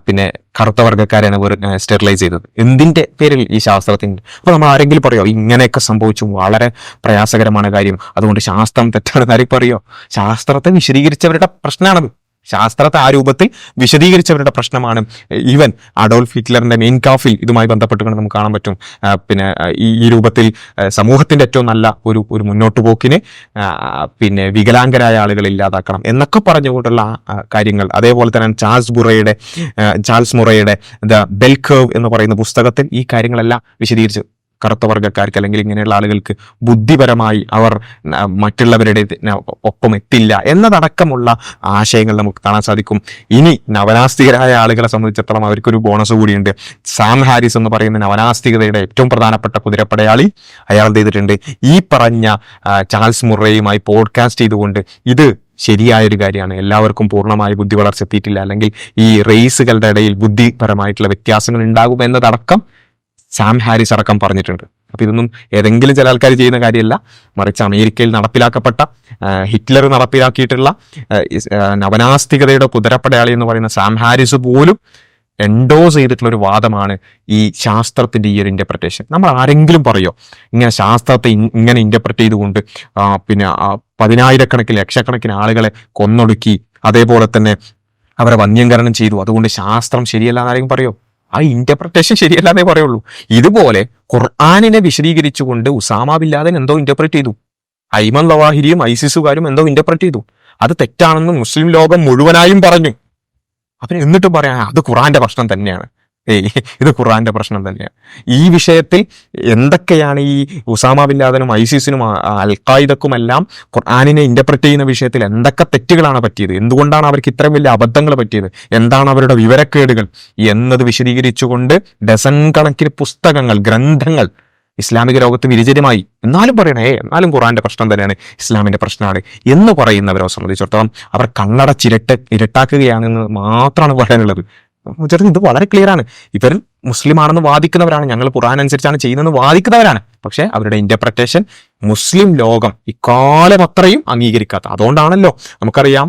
പിന്നെ കറുത്ത വർഗ്ഗക്കാരെയാണ് സ്റ്റെറിലൈസ് ചെയ്തത്. എന്തിന്റെ പേരിൽ? ഈ ശാസ്ത്രത്തിന്റെ. അപ്പൊ നമ്മൾ ആരെങ്കിലും പറയോ ഇങ്ങനെയൊക്കെ സംഭവിച്ചു, വളരെ പ്രയാസകരമാണ് കാര്യം, അതുകൊണ്ട് ശാസ്ത്രം തെറ്റാണെന്ന് ആരെയും പറയോ? ശാസ്ത്രത്തെ വിശദീകരിച്ചവരുടെ പ്രശ്നമാണത്, ശാസ്ത്രത്തെ ആ രൂപത്തിൽ വിശദീകരിച്ചവരുടെ പ്രശ്നമാണ്. ഈവൻ അഡോൾഫ് ഹിറ്റ്ലറിന്റെ മെയിൻ കാഫിൽ ഇതുമായി ബന്ധപ്പെട്ടുകൊണ്ട് നമുക്ക് കാണാൻ പറ്റും. പിന്നെ ഈ രൂപത്തിൽ സമൂഹത്തിന്റെ ഏറ്റവും നല്ല ഒരു മുന്നോട്ട് പോക്കിന് പിന്നെ വികലാംഗരായ ആളുകളെ ഇല്ലാതാക്കണം എന്നൊക്കെ പറഞ്ഞുകൊണ്ടുള്ള കാര്യങ്ങൾ. അതേപോലെ തന്നെ ചാൾസ് മുറയുടെ ദ ബെൽ കർവ് എന്ന് പറയുന്ന പുസ്തകത്തിൽ ഈ കാര്യങ്ങളെല്ലാം വിശദീകരിച്ചു. കറുത്ത വർഗ്ഗക്കാർക്ക് അല്ലെങ്കിൽ ഇങ്ങനെയുള്ള ആളുകൾക്ക് ബുദ്ധിപരമായി അവർ മറ്റുള്ളവരുടെ ഒപ്പം എത്തില്ല എന്നതടക്കമുള്ള ആശയങ്ങൾ നമുക്ക് കാണാൻ സാധിക്കും. ഇനി നവനാസ്തികരായ ആളുകളെ സംബന്ധിച്ചിടത്തോളം അവർക്കൊരു ബോണസ് കൂടിയുണ്ട്. സാം ഹാരിസ് എന്ന് പറയുന്ന നവനാസ്തികതയുടെ ഏറ്റവും പ്രധാനപ്പെട്ട കുതിരപ്പടയാളി, അയാൾ എന്ത് ചെയ്തിട്ടുണ്ട്, ഈ പറഞ്ഞ ചാൾസ് മുറയുമായി പോഡ്കാസ്റ്റ് ചെയ്തുകൊണ്ട് ഇത് ശരിയായൊരു കാര്യമാണ്, എല്ലാവർക്കും പൂർണ്ണമായി ബുദ്ധി വളർച്ച എത്തിയിട്ടില്ല, അല്ലെങ്കിൽ ഈ റേസുകളുടെ ഇടയിൽ ബുദ്ധിപരമായിട്ടുള്ള വ്യത്യാസങ്ങൾ ഉണ്ടാകും എന്നതടക്കം സാം ഹാരിസ് അടക്കം പറഞ്ഞിട്ടുണ്ട്. അപ്പൊ ഇതൊന്നും ഏതെങ്കിലും ചില ആൾക്കാർ ചെയ്യുന്ന കാര്യമല്ല, മറിച്ച് അമേരിക്കയിൽ നടപ്പിലാക്കപ്പെട്ട ഹിറ്റ്ലർ നടപ്പിലാക്കിയിട്ടുള്ള നവനാസ്തികതയുടെ കുതിരപ്പടയാളി എന്ന് പറയുന്ന സാം ഹാരിസ് പോലും എൻഡോസ് ചെയ്തിട്ടുള്ള ഒരു വാദമാണ് ഈ ശാസ്ത്രത്തിന്റെ ഈ ഒരു ഇന്റർപ്രിട്ടേഷൻ. നമ്മൾ ആരെങ്കിലും പറയോ ഇങ്ങനെ ശാസ്ത്രത്തെ ഇങ്ങനെ ഇന്റർപ്രറ്റ് ചെയ്തുകൊണ്ട് പിന്നെ 10,000-കണക്കിന് ലക്ഷക്കണക്കിന് ആളുകളെ കൊന്നൊടുക്കി, അതേപോലെ തന്നെ അവരെ വന്ധ്യംകരണം ചെയ്തു, അതുകൊണ്ട് ശാസ്ത്രം ശരിയല്ല എന്നാരെങ്കിലും പറയോ? ആ ഇന്റർപ്രിട്ടേഷൻ ശരിയല്ലാന്നേ പറയുള്ളൂ. ഇതുപോലെ ഖുർആനിനെ വിശദീകരിച്ചുകൊണ്ട് ഉസാമ ബിൻ ലാദൻ എന്തോ ഇന്റർപ്രറ്റ് ചെയ്തു, ഐമൻ ലവാഹിരിയും ഐസിസുകാരും എന്തോ ഇന്റർപ്രറ്റ് ചെയ്തു. അത് തെറ്റാണെന്ന് മുസ്ലിം ലോകം മുഴുവനായും പറഞ്ഞു. അപ്പം എന്നിട്ടും പറയാം അത് ഖുർആന്റെ പ്രശ്നം തന്നെയാണ്. ഇത് ഖുർആന്റെ പ്രശ്നം തന്നെയാണ്. ഈ വിഷയത്തിൽ എന്തൊക്കെയാണ് ഈ ഉസാമ ബിൻ ലാദനും ഐസിസിനും അൽഖായിദക്കുമെല്ലാം ഖുർആനിനെ ഇന്റർപ്രറ്റ് ചെയ്യുന്ന വിഷയത്തിൽ എന്തൊക്കെ തെറ്റുകളാണ് പറ്റിയത്, എന്തുകൊണ്ടാണ് അവർക്ക് ഇത്രയും വലിയ അബദ്ധങ്ങൾ പറ്റിയത്, എന്താണ് അവരുടെ വിവരക്കേടുകൾ എന്നത് വിശദീകരിച്ചുകൊണ്ട് ഡസൻ കണക്കിന് പുസ്തകങ്ങൾ, ഗ്രന്ഥങ്ങൾ ഇസ്ലാമിക ലോകത്ത് വിരചിതമായി. എന്നാലും പറയണേ എന്നാലും ഖുർആന്റെ പ്രശ്നം തന്നെയാണ്, ഇസ്ലാമിന്റെ പ്രശ്നമാണ് എന്ന് പറയുന്നവരെ സംബന്ധിച്ചിടത്തോളം അവർ ഇരട്ടാക്കുകയാണെന്ന് മാത്രമാണ് പറയാനുള്ളത്. ഇത് വളരെ ക്ലിയർ ആണ്. ഇവർ മുസ്ലിം ആണെന്ന് വാദിക്കുന്നവരാണ്, ഞങ്ങൾ ഖുർആൻ അനുസരിച്ചാണ് ചെയ്യുന്നതെന്ന് വാദിക്കുന്നവരാണ്. പക്ഷെ അവരുടെ ഇന്റർപ്രിട്ടേഷൻ മുസ്ലിം ലോകം ഇക്കാലം അത്രയും അംഗീകരിക്കാത്ത. അതുകൊണ്ടാണല്ലോ നമുക്കറിയാം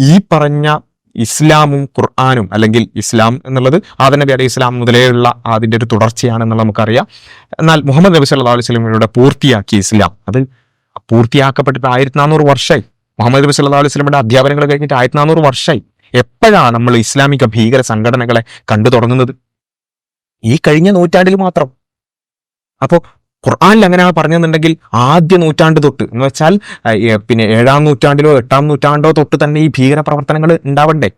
ഈ പറഞ്ഞ ഇസ്ലാമും ഖുർആനും, അല്ലെങ്കിൽ ഇസ്ലാം എന്നുള്ളത് ആദം നബി അലൈഹി ഇസ്ലാം മുതലേയുള്ള അതിൻ്റെ ഒരു തുടർച്ചയാണെന്നുള്ള നമുക്കറിയാം. എന്നാൽ മുഹമ്മദ് നബി സല്ലല്ലാഹു അലൈഹി വസല്ലമയുടെ പൂർത്തിയാക്കിയ ഇസ്ലാം അത് പൂർത്തിയാക്കപ്പെട്ടിട്ട് 1400 വർഷമായി. മുഹമ്മദ് നബി സല്ലല്ലാഹു അലൈഹി വസല്ലമയുടെ അധ്യാപനങ്ങൾ കഴിഞ്ഞിട്ട് 1400 വർഷമായി. എപ്പോഴാണ് നമ്മൾ ഇസ്ലാമിക ഭീകര സംഘടനകളെ കണ്ടു തുടങ്ങുന്നത്? ഈ കഴിഞ്ഞ നൂറ്റാണ്ടിൽ മാത്രം. അപ്പോൾ ഖുർആനിൽ അങ്ങനെയാണ് പറഞ്ഞെന്നുണ്ടെങ്കിൽ ആദ്യ നൂറ്റാണ്ട് തൊട്ട് എന്ന് വെച്ചാൽ പിന്നെ 7-ാം നൂറ്റാണ്ടിലോ 8-ാം നൂറ്റാണ്ടോ തൊട്ട് തന്നെ ഈ ഭീകര പ്രവർത്തനങ്ങൾ ഉണ്ടാവണ്ടേ?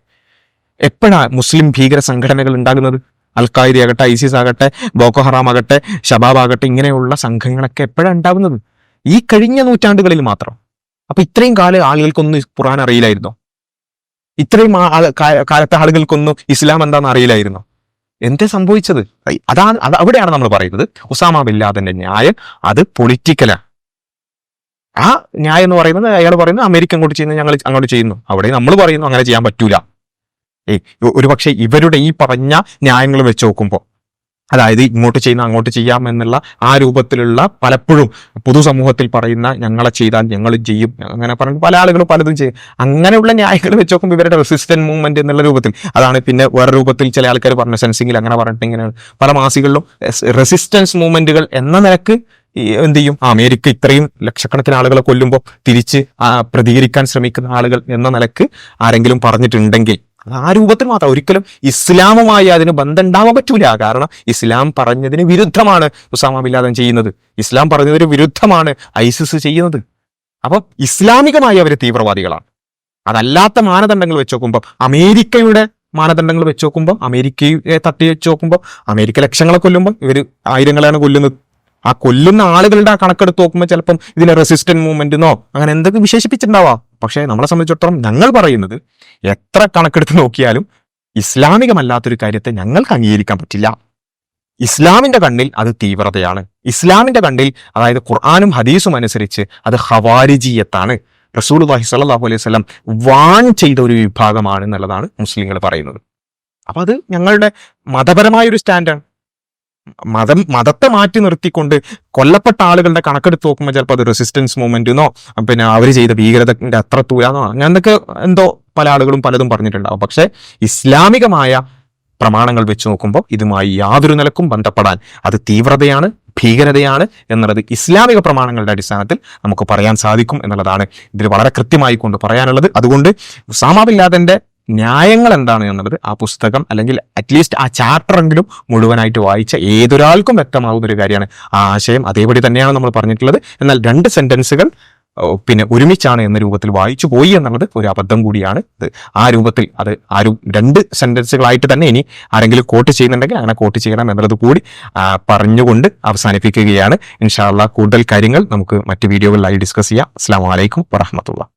എപ്പോഴാണ് മുസ്ലിം ഭീകര സംഘടനകൾ ഉണ്ടാകുന്നത്? അൽഖായിദ ആകട്ടെ, ഐസിസ് ആകട്ടെ, ബോക്കോ ഹറാം ആകട്ടെ, ഷബാബ് ആകട്ടെ, ഇങ്ങനെയുള്ള സംഘങ്ങളൊക്കെ എപ്പോഴാണ് ഉണ്ടാകുന്നത്? ഈ കഴിഞ്ഞ നൂറ്റാണ്ടുകളിൽ മാത്രം. അപ്പൊ ഇത്രയും കാലം ആളുകൾക്കൊന്നും ഖുർആൻ അറിയില്ലായിരുന്നോ? ഇത്രയും കാലത്തെ ആളുകൾക്കൊന്നും ഇസ്ലാം എന്താണെന്ന് അറിയില്ലായിരുന്നോ? എന്താ സംഭവിച്ചത്? അവിടെയാണ് നമ്മൾ പറയുന്നത് ഉസാമ ബിൻ ലാദന്റെ ന്യായം അത് പൊളിറ്റിക്കലാണ്. ആ ന്യായം എന്ന് പറയുന്നത് അയാൾ പറയുന്നത് അമേരിക്ക അങ്ങോട്ട് ചെയ്യുന്നത് ഞങ്ങൾ അങ്ങോട്ട് ചെയ്യുന്നു, അവിടെ നമ്മൾ പറയുന്നു അങ്ങനെ ചെയ്യാൻ പറ്റൂല. ഒരു പക്ഷേ ഇവരുടെ ഈ പറഞ്ഞ ന്യായങ്ങൾ വെച്ച് നോക്കുമ്പോൾ, അതായത് ഇങ്ങോട്ട് ചെയ്യുന്ന അങ്ങോട്ട് ചെയ്യാം എന്നുള്ള ആ രൂപത്തിലുള്ള പലപ്പോഴും പൊതുസമൂഹത്തിൽ പറയുന്ന ഞങ്ങളെ ചെയ്താൽ ഞങ്ങൾ ചെയ്യും അങ്ങനെ പറഞ്ഞ് പല ആളുകളും പലതും ചെയ്യും, അങ്ങനെയുള്ള ന്യായങ്ങൾ വെച്ച് നോക്കുമ്പോൾ ഇവരുടെ റെസിസ്റ്റന്റ് മൂവ്മെന്റ് എന്നുള്ള രൂപത്തിൽ, അതാണ് പിന്നെ വേറെ രൂപത്തിൽ ചില ആൾക്കാർ പറഞ്ഞ സെൻസിങ്ങിൽ അങ്ങനെ പറഞ്ഞിട്ട് ഇങ്ങനെയാണ് പല മാസികളിലും റെസിസ്റ്റൻസ് മൂവ്മെന്റുകൾ എന്ന നിലക്ക് എന്ത് ചെയ്യും, അമേരിക്ക ഇത്രയും ലക്ഷക്കണക്കിന് ആളുകളെ കൊല്ലുമ്പോൾ തിരിച്ച് പ്രതികരിക്കാൻ ശ്രമിക്കുന്ന ആളുകൾ എന്ന നിലക്ക് ആരെങ്കിലും പറഞ്ഞിട്ടുണ്ടെങ്കിൽ ആ രൂപത്തിൽ മാത്രം, ഒരിക്കലും ഇസ്ലാമുമായി അതിന് ബന്ധം ഉണ്ടാവാൻ പറ്റൂല. കാരണം ഇസ്ലാം പറഞ്ഞതിന് വിരുദ്ധമാണ് ഉസാമ ബിൻ ലാദൻ ചെയ്യുന്നത്, ഇസ്ലാം പറഞ്ഞതിന് വിരുദ്ധമാണ് ഐസിസ് ചെയ്യുന്നത്. അപ്പൊ ഇസ്ലാമികമായി അവർ തീവ്രവാദികളാണ്. അതല്ലാത്ത മാനദണ്ഡങ്ങൾ വെച്ച് നോക്കുമ്പോൾ, അമേരിക്കയുടെ മാനദണ്ഡങ്ങൾ വെച്ച് നോക്കുമ്പോൾ, അമേരിക്കയെ തട്ടി വെച്ച് നോക്കുമ്പോൾ, അമേരിക്ക ലക്ഷങ്ങളെ കൊല്ലുമ്പോൾ ഇവർ ആയിരങ്ങളെയാണ് കൊല്ലുന്നത്. ആ കൊല്ലുന്ന ആളുകളുടെ ആ കണക്കെടുത്ത് നോക്കുമ്പോൾ ചിലപ്പം ഇതിനെ റെസിസ്റ്റന്റ് മൂവ്മെന്റിനോ അങ്ങനെ എന്തൊക്കെ വിശേഷിപ്പിച്ചിട്ടുണ്ടാവാം. പക്ഷേ നമ്മളെ സംബന്ധിച്ചിടത്തോളം ഞങ്ങൾ പറയുന്നത് എത്ര കണക്കെടുത്ത് നോക്കിയാലും ഇസ്ലാമികമല്ലാത്തൊരു കാര്യത്തെ ഞങ്ങൾക്ക് അംഗീകരിക്കാൻ പറ്റില്ല. ഇസ്ലാമിന്റെ കണ്ണിൽ അത് തീവ്രതയാണ്. ഇസ്ലാമിന്റെ കണ്ണിൽ, അതായത് ഖുർആനും ഹദീസും അനുസരിച്ച് അത് ഖവാരിജിയത്താണ്. റസൂലുള്ളാഹി സ്വല്ലല്ലാഹു അലൈഹി വസല്ലം വാൺ ചെയ്ത ഒരു വിഭാഗമാണ് എന്നുള്ളതാണ് മുസ്ലിങ്ങൾ പറയുന്നത്. അപ്പൊ അത് ഞങ്ങളുടെ മതപരമായൊരു സ്റ്റാൻഡാണ്. മതത്തെ മാറ്റി നിർത്തിക്കൊണ്ട് കൊല്ലപ്പെട്ട ആളുകളുടെ കണക്കെടുത്ത് നോക്കുമ്പോൾ ചിലപ്പോൾ അത് റെസിസ്റ്റൻസ് മൂവ്മെന്റിനോ പിന്നെ അവർ ചെയ്ത ഭീകരതന്റെ അത്ര തൂരാന്നോ അങ്ങനൊക്കെ എന്തോ പല ആളുകളും പലതും പറഞ്ഞിട്ടുണ്ടാവും. പക്ഷെ ഇസ്ലാമികമായ പ്രമാണങ്ങൾ വെച്ച് നോക്കുമ്പോൾ ഇതുമായി യാതൊരു നിലക്കും ബന്ധപ്പെടാൻ അത് തീവ്രതയാണ്, ഭീകരതയാണ് എന്നുള്ളത് ഇസ്ലാമിക പ്രമാണങ്ങളുടെ അടിസ്ഥാനത്തിൽ നമുക്ക് പറയാൻ സാധിക്കും എന്നുള്ളതാണ് ഇതിൽ വളരെ കൃത്യമായി കൊണ്ട് പറയാനുള്ളത്. അതുകൊണ്ട് ഉസാമ ബിൻ ലാദന്റെ ന്യായങ്ങൾ എന്താണ് എന്നുള്ളത് ആ പുസ്തകം അല്ലെങ്കിൽ അറ്റ്ലീസ്റ്റ് ആ ചാപ്റ്ററെങ്കിലും മുഴുവനായിട്ട് വായിച്ച ഏതൊരാൾക്കും വ്യക്തമാകുന്ന ഒരു കാര്യമാണ്. ആ ആശയം അതേപടി തന്നെയാണ് നമ്മൾ പറഞ്ഞിട്ടുള്ളത്. എന്നാൽ 2 സെന്റൻസുകൾ പിന്നെ ഒരുമിച്ചാണ് എന്ന രൂപത്തിൽ വായിച്ചു പോയി എന്നുള്ളത് ഒരു അബദ്ധം കൂടിയാണ്. ആ രൂപത്തിൽ അത് 2 സെന്റൻസുകളായിട്ട് തന്നെ ഇനി ആരെങ്കിലും കോട്ട് ചെയ്യുന്നുണ്ടെങ്കിൽ അങ്ങനെ കോട്ട് ചെയ്യണം എന്നുള്ളത് കൂടി പറഞ്ഞുകൊണ്ട് അവസാനിപ്പിക്കുകയാണ്. ഇൻഷാ അല്ലാഹ് കൂടുതൽ കാര്യങ്ങൾ നമുക്ക് മറ്റ് വീഡിയോകളിലായി ഡിസ്കസ് ചെയ്യാം. അസ്സലാമു അലൈക്കും വറഹ്മത്തുള്ളാഹി.